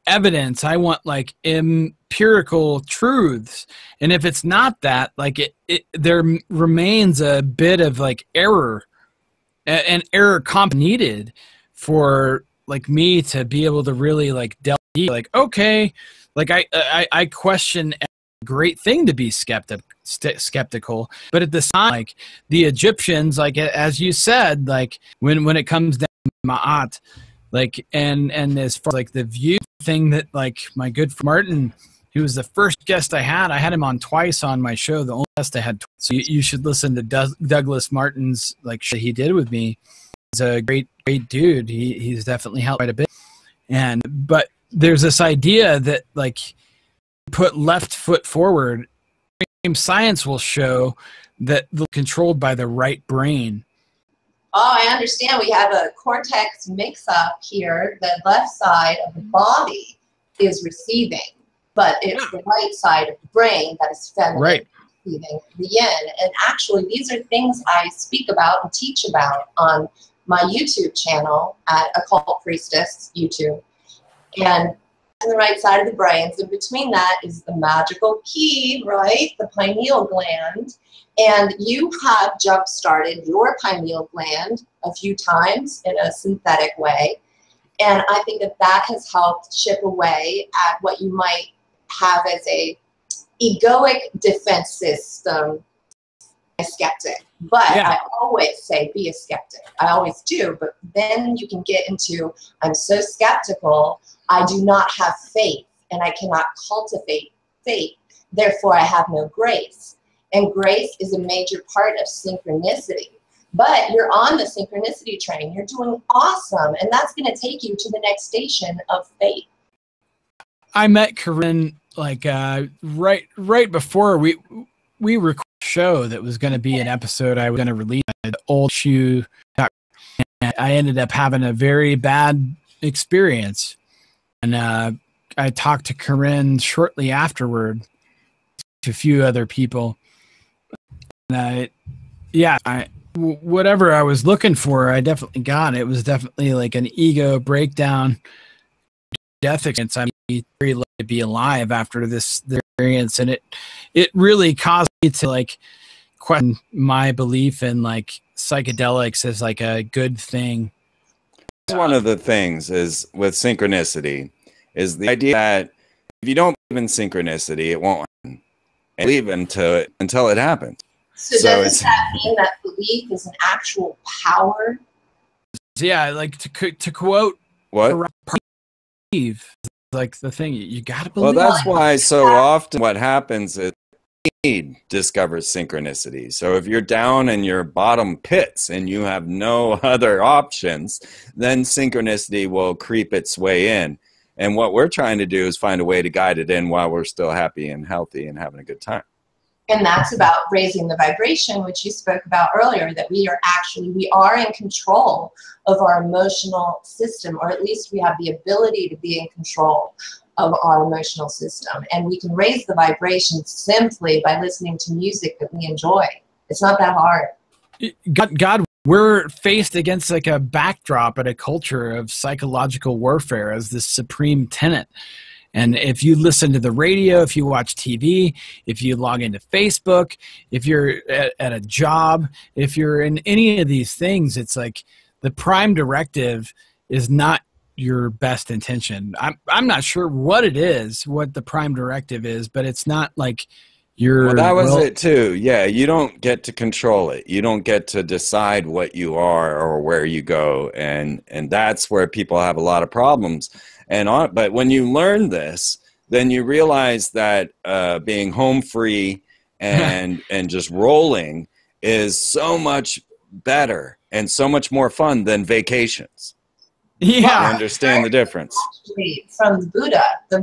evidence. I want like empirical truths. And if it's not that, like there remains a bit of like error. An error comp needed for like me to be able to really like delve deep. Like, okay, like I question a great thing to be skeptical, but at the time, like the Egyptians, like as you said, like when it comes down to Ma'at, like and as far as like the view thing that like my good friend Martin, he was the first guest I had him on twice on my show, the only guest I had twice. So you should listen to Douglas Martin's like shit he did with me. He's a great dude. He's definitely helped quite a bit. But there's this idea that like put left foot forward, science will show that they're controlled by the right brain. Oh, I understand. We have a cortex mix-up here. The left side of the body is receiving, but it's the right side of the brain that is feminine, receiving the yin. And actually, these are things I speak about and teach about on my YouTube channel at Occult Priestess YouTube. And and the right side of the brains. And between that is the magical key, right? The pineal gland. And you have jump-started your pineal gland a few times in a synthetic way. And I think that that has helped chip away at what you might have as a egoic defense system, a skeptic. But Yeah. I always say be a skeptic. I always do. But then you can get into, I'm so skeptical, I do not have faith, and I cannot cultivate faith. Therefore, I have no grace. And grace is a major part of synchronicity. But you're on the synchronicity train. You're doing awesome. And that's going to take you to the next station of faith. I met Korinne like right before we recorded a show that was going to be an episode I was going to release. The old shoe. And I ended up having a very bad experience. And I talked to Korinne shortly afterward, to a few other people. And whatever I was looking for, I definitely got. It was definitely like an ego breakdown, death experience. I mean, very lucky to be alive after this experience, and it really caused me to like question my belief in like psychedelics as like a good thing. One of the things is with synchronicity is the idea that if you don't believe in synchronicity, it won't happen. And believe until it happens. So does that mean that belief is an actual power? Yeah, like to quote what? Believe, like the thing you gotta believe. Well, that's why so often what happens is need discovers synchronicity. So if you're down in your bottom pits and you have no other options, then synchronicity will creep its way in. And what we're trying to do is find a way to guide it in while we're still happy and healthy and having a good time. And that's about raising the vibration, which you spoke about earlier, that we are in control of our emotional system, or at least we have the ability to be in control of our emotional system. And we can raise the vibration simply by listening to music that we enjoy. It's not that hard. God, we're faced against like a backdrop at a culture of psychological warfare as the supreme tenet. And if you listen to the radio, if you watch TV, if you log into Facebook, if you're at a job, if you're in any of these things, it's like the prime directive is not your best intention. I'm not sure what it is, what the prime directive is, but it's not like you're... Well, that was it too. Yeah, you don't get to control it. You don't get to decide what you are or where you go. And that's where people have a lot of problems. But when you learn this, then you realize that being home free and just rolling is so much better and so much more fun than vacations. Yeah, you understand the difference. Actually, from the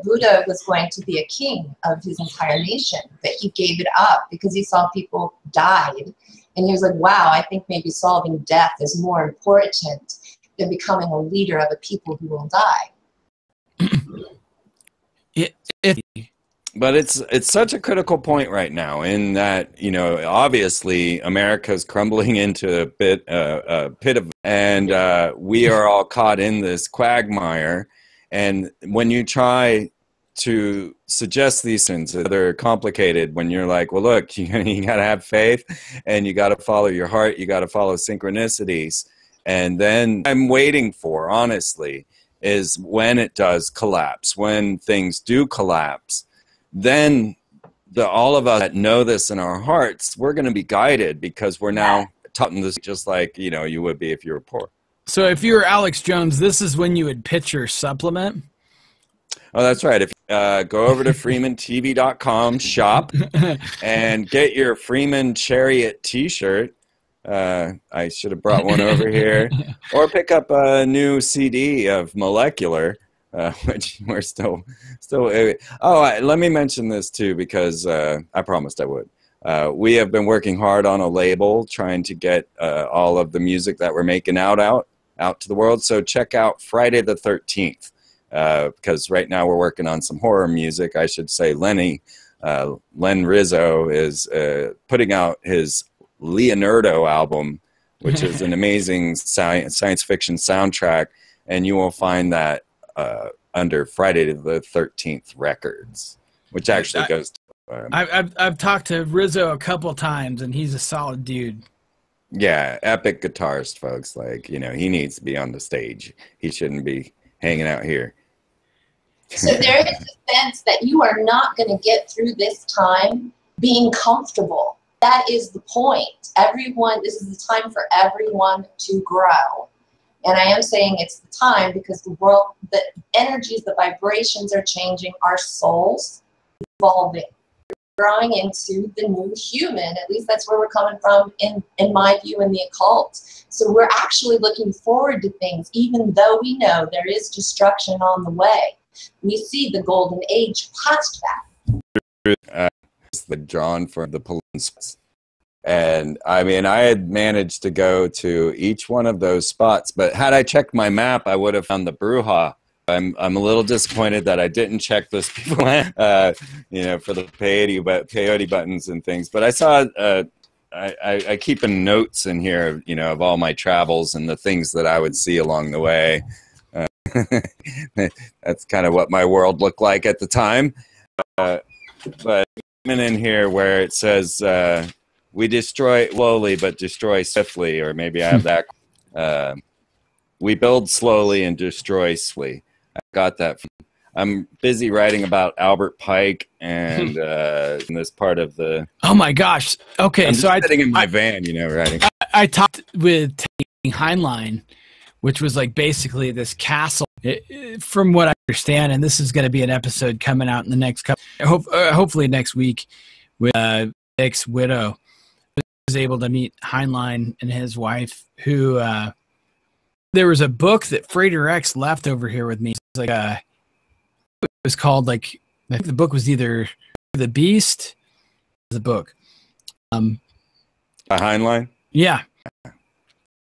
Buddha was going to be a king of his entire nation, but he gave it up because he saw people died, and he was like, "Wow, I think maybe solving death is more important than becoming a leader of a people who will die." But it's such a critical point right now in that, you know, obviously America's crumbling into a pit of, and we are all caught in this quagmire. And when you try to suggest these things, they're complicated. When you're like, well, look, you got to have faith and you got to follow your heart. You got to follow synchronicities. And then I'm waiting for, honestly, is when it does collapse, when things do collapse, then all of us that know this in our hearts, we're going to be guided because we're now taught in this just like, you know, you would be if you were poor. So if you were Alex Jones, this is when you would pitch your supplement? Oh, that's right. If go over to freemantv.com, shop, and get your Freeman Chariot t-shirt. I should have brought one over here. Or pick up a new CD of Molecular, which we're still. Let me mention this too, because I promised I would. We have been working hard on a label, trying to get all of the music that we're making out to the world. So check out Friday the 13th, because right now we're working on some horror music. I should say Len Rizzo is putting out his Leonardo album, which is an amazing science fiction soundtrack, and you will find that under Friday the 13th Records, which actually goes to, I've talked to Rizzo a couple times, and he's a solid dude. Yeah, epic guitarist, folks. Like, you know, he needs to be on the stage. He shouldn't be hanging out here. So there is a sense that you are not going to get through this time being comfortable. That is the point. This is the time for everyone to grow. And I am saying it's the time because the world, the energies, the vibrations are changing. Our souls evolving, growing into the new human. At least that's where we're coming from in my view in the occult. So we're actually looking forward to things, even though we know there is destruction on the way. We see the golden age past that. It's the drawn for the police. And I mean, I had managed to go to each one of those spots, but had I checked my map, I would have found the Bruja. I'm a little disappointed that I didn't check those people, you know, for the peyote buttons and things. But I saw, I keep in notes in here, you know, of all my travels and the things that I would see along the way. That's kind of what my world looked like at the time. But in here where it says, we destroy slowly but destroy swiftly, or maybe I have that. We build slowly and destroy swiftly. I got that. I'm busy writing about Albert Pike and in this part of the. Oh my gosh! Okay, I'm just sitting in my van, you know, writing. I talked with Heinlein, which was like basically this castle. From what I understand, and this is going to be an episode coming out in the next couple, hopefully next week, with Dick's widow. I was able to meet Heinlein and his wife, who there was a book that Frater X left over here with me. It's like it was called like, I think the book was either The Beast, the book. A Heinlein? Yeah.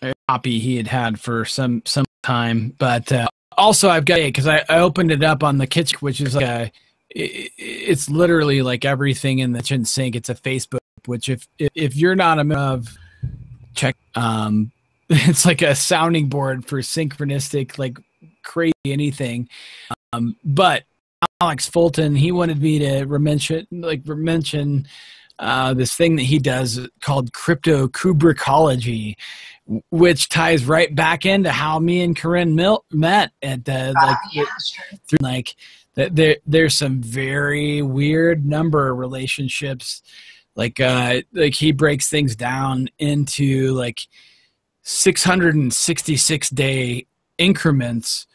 A copy he had for some time, but also I've got, because I opened it up on the kitchen, which is like it's literally like everything in the kitchen sink. It's a Facebook, which if you're not a of check, it's like a sounding board for synchronistic, like crazy anything. But Alex Fulton, he wanted me to mention this thing that he does called crypto Kubrickology, which ties right back into how me and Korinne met at there's some very weird number relationships. Like he breaks things down into like 666 day increments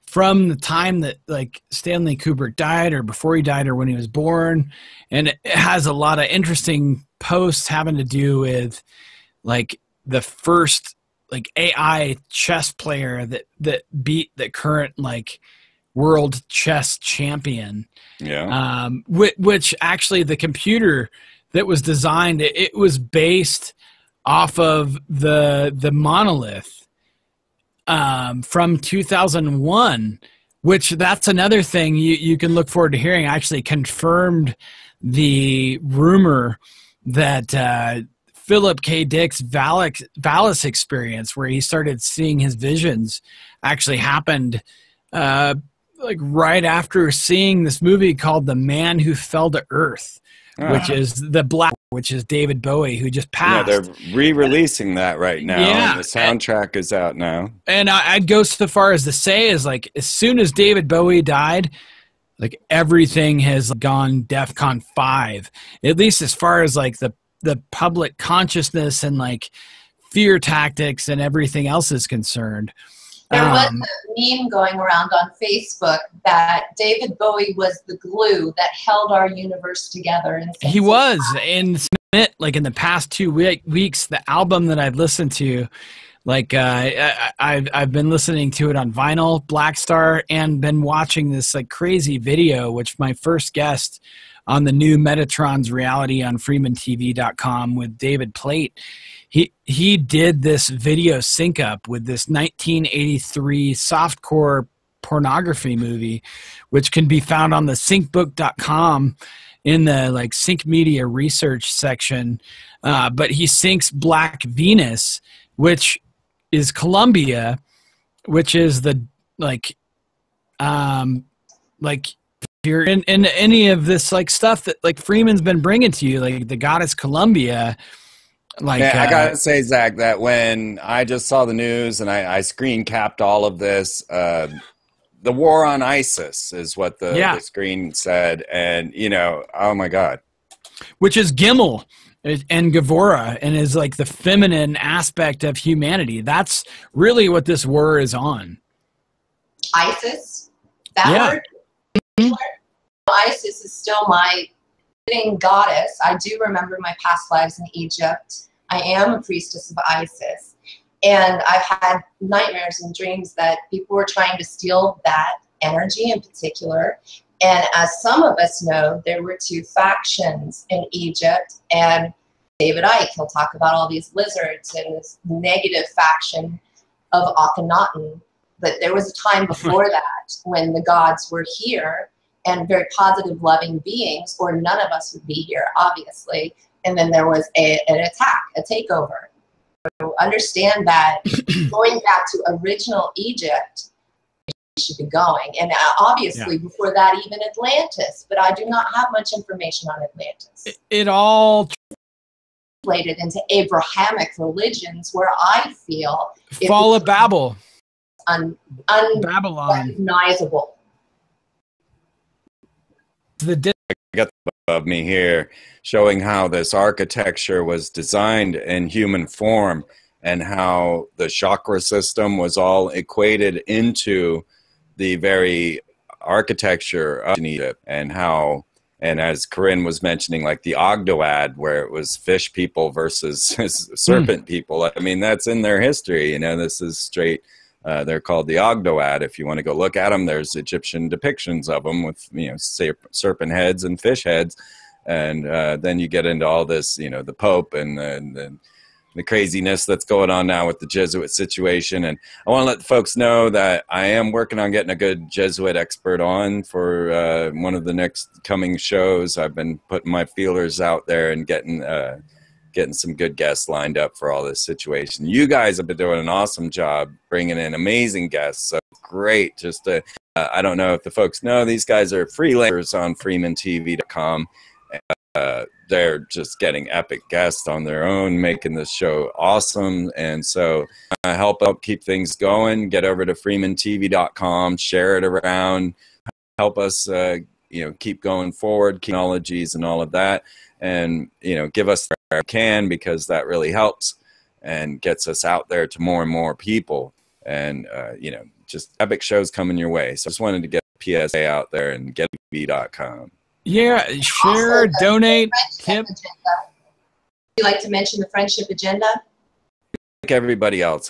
from the time that like Stanley Kubrick died, or before he died, or when he was born. And it has a lot of interesting posts having to do with like the first like AI chess player that beat the current like world chess champion. Yeah. Which actually the computer that was designed, it was based off of the monolith from 2001, which that's another thing you can look forward to hearing. I actually confirmed the rumor that Philip K. Dick's Valis experience, where he started seeing his visions, actually happened like right after seeing this movie called The Man Who Fell to Earth, which is which is David Bowie, who just passed. Yeah, they're re-releasing that right now. Yeah, and the soundtrack is out now. And I'd go so far as to say is like, as soon as David Bowie died, like everything has gone DEFCON 5, at least as far as like the public consciousness and like fear tactics and everything else is concerned. There was a meme going around on Facebook that David Bowie was the glue that held our universe together. He was. And like in the past 2 weeks, the album that I've listened to, like I've been listening to it on vinyl, Black Star, and been watching this like crazy video, which my first guest on the new Metatron's reality on freemantv.com with David Plate. He did this video sync up with this 1983 softcore pornography movie, which can be found on the syncbook.com in the like sync media research section. But he syncs Black Venus, which is Columbia, which is the like like if you're in any of this like stuff that like Freeman's been bringing to you, like the goddess Columbia, like Man, I gotta say, Zach, that when I just saw the news and I screen capped all of this, the war on ISIS is what the screen said, and oh my God, which is Gimel and Gevora, and is like the feminine aspect of humanity. That's really what this war is on. ISIS, that word. ISIS is still my living goddess. I do remember my past lives in Egypt. I am a priestess of Isis, and I've had nightmares and dreams that people were trying to steal that energy in particular. And as some of us know, there were two factions in Egypt, and David Icke, he'll talk about all these lizards and this negative faction of Akhenaten. But there was a time before that when the gods were here and very positive, loving beings, or none of us would be here, obviously. And then there was an attack, a takeover. So understand that going back to original Egypt, should be going. And obviously before that, even Atlantis, but I do not have much information on Atlantis. It all translated into Abrahamic religions where I feel fall of Babel, Babylon, unrecognizable. I got above me here showing how this architecture was designed in human form and how the chakra system was all equated into the very architecture of Egypt, and how, and as Korinne was mentioning, like the Ogdoad, where it was fish people versus serpent people. I mean, that's in their history. This is straight. They're called the Ogdoad. If you want to go look at them, there's Egyptian depictions of them with, serpent heads and fish heads. And then you get into all this, the Pope and the craziness that's going on now with the Jesuit situation. And I want to let the folks know that I am working on getting a good Jesuit expert on for one of the next coming shows. I've been putting my feelers out there and getting some good guests lined up for all this situation. You guys have been doing an awesome job bringing in amazing guests. So great. Just I don't know if the folks know, these guys are freelancers on freemantv.com. They're just getting epic guests on their own, making this show awesome. And so help keep things going. Get over to freemantv.com, share it around, help us keep going forward, technologies and all of that. And, give us where we can, because that really helps and gets us out there to more and more people. And, just epic shows coming your way. So I just wanted to get a PSA out there and get tv.com. Yeah, share, also, donate, tip. Would you like to mention the friendship agenda? Like everybody else,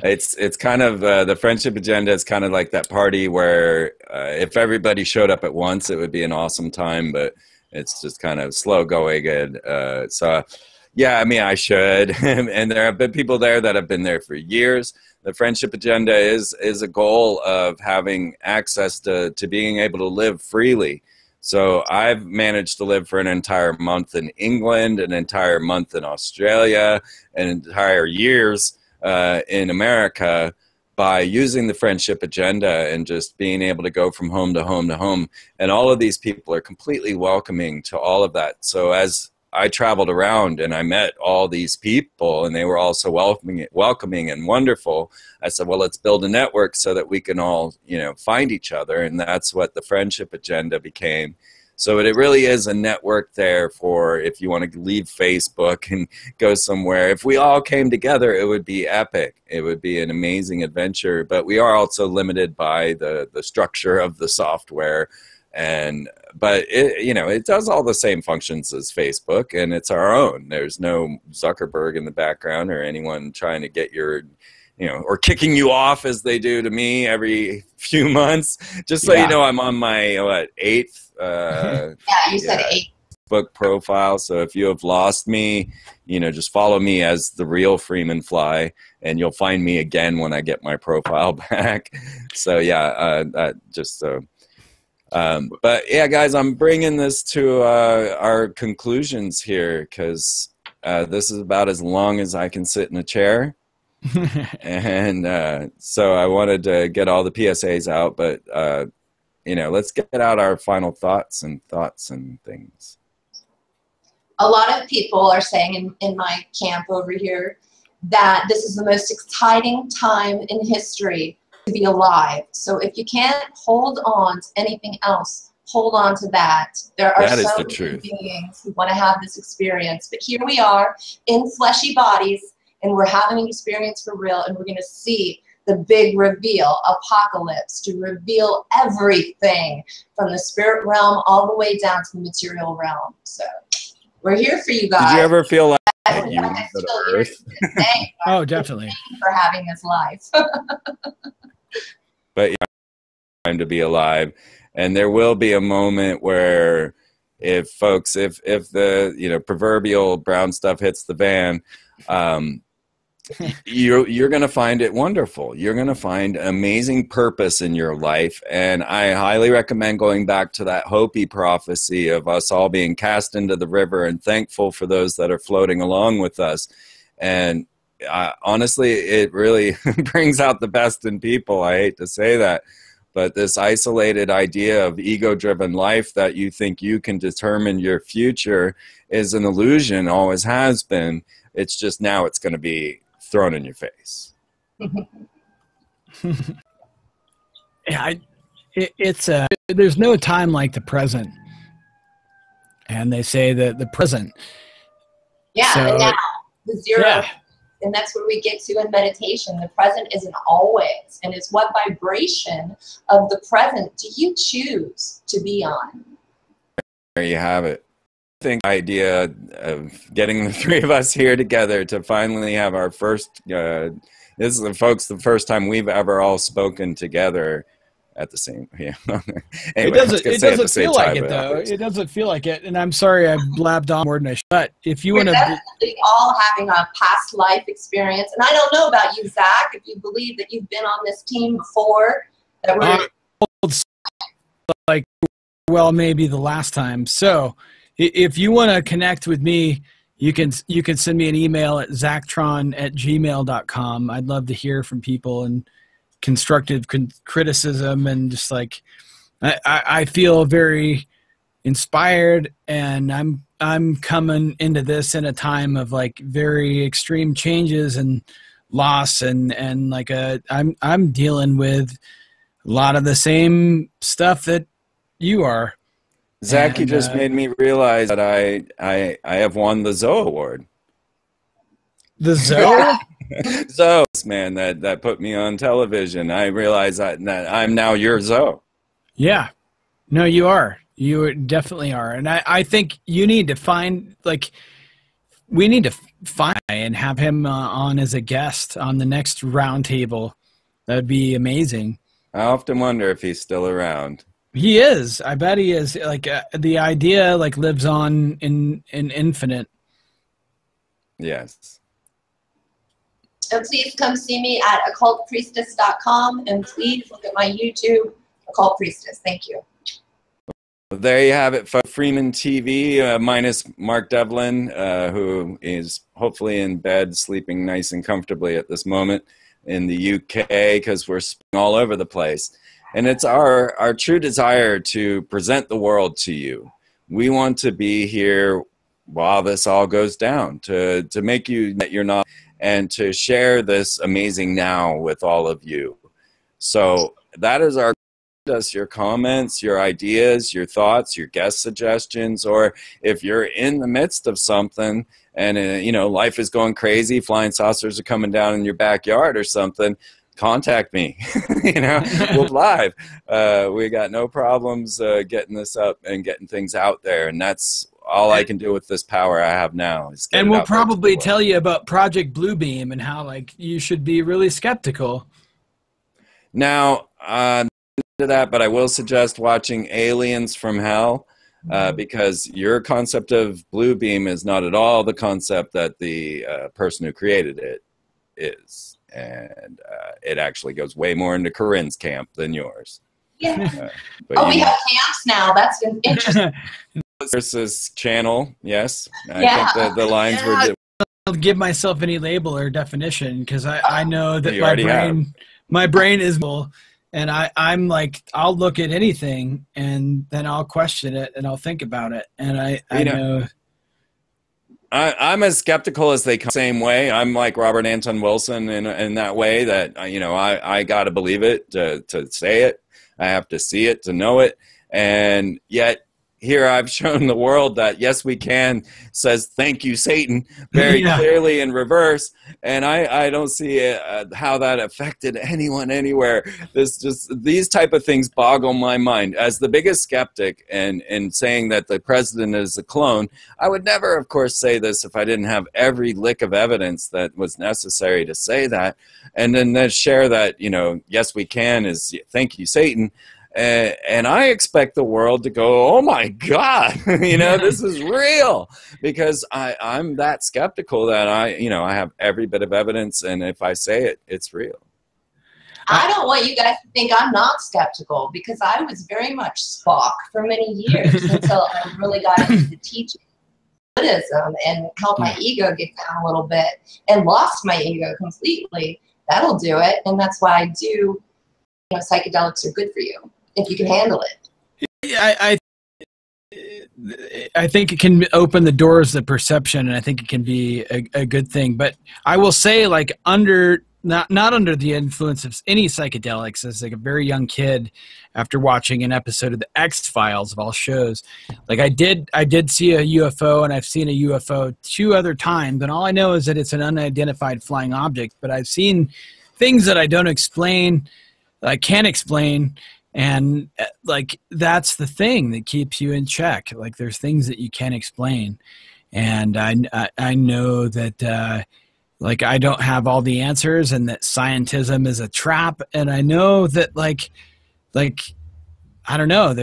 it's kind of the friendship agenda is kind of like that party where if everybody showed up at once, it would be an awesome time, but it's just kind of slow going. And so, yeah, I mean, I should. And there have been people there that have been there for years. The friendship agenda is a goal of having access to being able to live freely. So I've managed to live for an entire month in England, an entire month in Australia, an entire years in America by using the friendship agenda and just being able to go from home to home to home. And all of these people are completely welcoming to all of that. So as I traveled around and I met all these people and they were all so welcoming and wonderful, I said, well, let's build a network so that we can all, find each other. And that's what the friendship agenda became. So it really is a network there for if you want to leave Facebook and go somewhere. If we all came together, it would be epic. It would be an amazing adventure. But we are also limited by the structure of the software. But it does all the same functions as Facebook, and it's our own. There's no Zuckerberg in the background or anyone trying to get your, or kicking you off as they do to me every few months. Just so you know, I'm on my eighth. Yeah, you said 8. Facebook profile. So if you have lost me, just follow me as the real Freeman Fly, and you'll find me again when I get my profile back. So yeah, but yeah, guys, I'm bringing this to our conclusions here because this is about as long as I can sit in a chair. And so I wanted to get all the PSAs out, but let's get out our final thoughts and things. A lot of people are saying in my camp over here that this is the most exciting time in history to be alive. So if you can't hold on to anything else, hold on to that. There are so many beings who want to have this experience. But here we are in fleshy bodies, and we're having an experience for real, and we're going to see the big reveal, apocalypse, to reveal everything from the spirit realm all the way down to the material realm. So we're here for you guys. Did you ever feel like you went to the Earth? Oh, definitely. Thank you for having this life. But time to be alive. And there will be a moment where if the proverbial brown stuff hits the van, you're going to find it wonderful. You're going to find amazing purpose in your life. And I highly recommend going back to that Hopi prophecy of us all being cast into the river and thankful for those that are floating along with us. And honestly, it really brings out the best in people. I hate to say that. But this isolated idea of ego-driven life that you think you can determine your future is an illusion, always has been. It's just now it's going to be thrown in your face. Yeah, there's no time like the present. And they say that the present. Yeah, so, and now, the zero. Yeah. And that's where we get to in meditation. The present isn't always. And it's what vibration of the present do you choose to be on? There you have it. I think the idea of getting the three of us here together to finally have our first, this is, the first time we've ever all spoken together at the same, Anyway, it doesn't feel like it, though. It doesn't feel like it. And I'm sorry I blabbed on more than I should. But if you want to... definitely all having a past life experience. And I don't know about you, Zach, if you believe that you've been on this team before. That we're like, well, maybe the last time. So if you want to connect with me, you can send me an email at zactron@gmail.com. I'd love to hear from people and constructive criticism, and just like I feel very inspired, and I'm coming into this in a time of like very extreme changes and loss, and like I'm dealing with a lot of the same stuff that you are. Zach, you just made me realize that I have won the Zoe Award. The Zoe? Zoe, man, that put me on television. I realize that I'm now your Zoe. Yeah. No, you are. You definitely are. And I think you need to find, like, we need to find and have him on as a guest on the next roundtable. That would be amazing. I often wonder if he's still around. He is. I bet he is. Like the idea like lives on in infinite. Yes. And please come see me at occultpriestess.com, and please look at my YouTube, Occult Priestess. Thank you. There you have it, Freeman TV, minus Mark Devlin, who is hopefully in bed, sleeping nice and comfortably at this moment in the UK, because we're all over the place. And it's our true desire to present the world to you. We want to be here while this all goes down, to make you that you're not, and to share this amazing now with all of you. So that is our us your comments, your ideas, your thoughts, your guest suggestions, or if you're in the midst of something and life is going crazy, flying saucers are coming down in your backyard or something, contact me. We'll live. We got no problems getting this up and getting things out there, and that's all I can do with this power I have now. And we'll probably tell you about Project Bluebeam and how you should be really skeptical. Now, to that, but I will suggest watching Aliens from Hell, because your concept of Bluebeam is not at all the concept that the person who created it is. And it actually goes way more into Korinne's camp than yours. Yeah. We have camps now. That's interesting. Versus channel, yes. I think the lines were give myself any label or definition because I know that You already have. my brain is full, and I'm like, I'll look at anything and then I'll question it and I'll think about it, and I know. I'm as skeptical as they come. Same way. I'm like Robert Anton Wilson in that way that, you know, I got to believe it to say it. I have to see it to know it. And yet here I've shown the world that yes, we can, says thank you, Satan, very clearly in reverse. And I don't see how that affected anyone anywhere. These type of things boggle my mind. As the biggest skeptic and saying that the president is a clone, I would never, of course, say this if I didn't have every lick of evidence that was necessary to say that. And then share that, you know, yes, we can is thank you, Satan. And I expect the world to go, oh my God, you know, this is real, because I'm that skeptical that I have every bit of evidence, and if I say it, it's real. I don't want you guys to think I'm not skeptical, because I was very much Spock for many years until I really got into the teaching of Buddhism and helped my ego get down a little bit and lost my ego completely. That'll do it, and that's why I do. You know, psychedelics are good for you if you can handle it. Yeah, I think it can open the doors of perception, and I think it can be a good thing. But I will say, like, not under the influence of any psychedelics, as like a very young kid, after watching an episode of the X-Files of all shows, like I did see a UFO, and I've seen a UFO 2 other times, and all I know is that it's an unidentified flying object. But I've seen things that I don't explain, that I can't explain. And like, that's the thing that keeps you in check. Like, there's things that you can't explain. And I know that, like, I don't have all the answers, and that scientism is a trap. And I know that like, I don't know,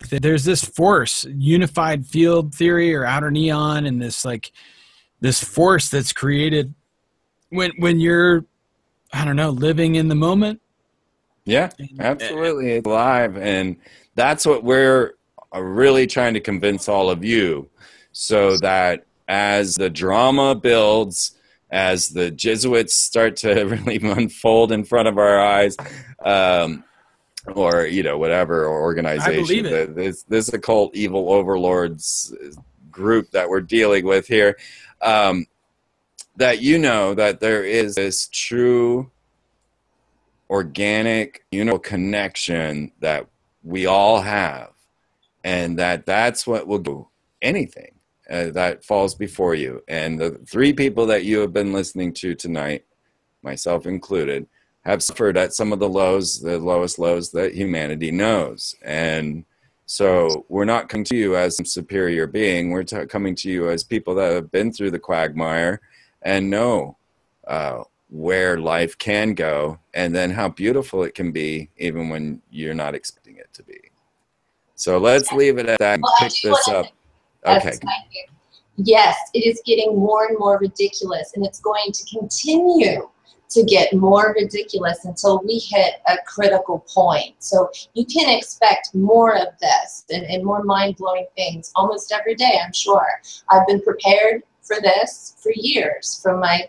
there's this force, unified field theory or outer neon, and this force that's created when you're, I don't know, living in the moment. Yeah, absolutely. It's alive. And that's what we're really trying to convince all of you, so that as the drama builds, as the Jesuits start to really unfold in front of our eyes, or, you know, whatever organization, this occult evil overlords group that we're dealing with here, that you know that there is this true organic, connection that we all have, and that's what will do anything that falls before you. And the 3 people that you have been listening to tonight, myself included, have suffered at some of the lowest lows that humanity knows. And so we're not coming to you as some superior being. We're coming to you as people that have been through the quagmire and know where life can go, and then how beautiful it can be even when you're not expecting it to be. So let's leave it at that and pick this up. Okay. Yes, it is getting more and more ridiculous, and it's going to continue to get more ridiculous until we hit a critical point. So you can expect more of this and more mind-blowing things almost every day, I'm sure. I've been prepared for this for years, from my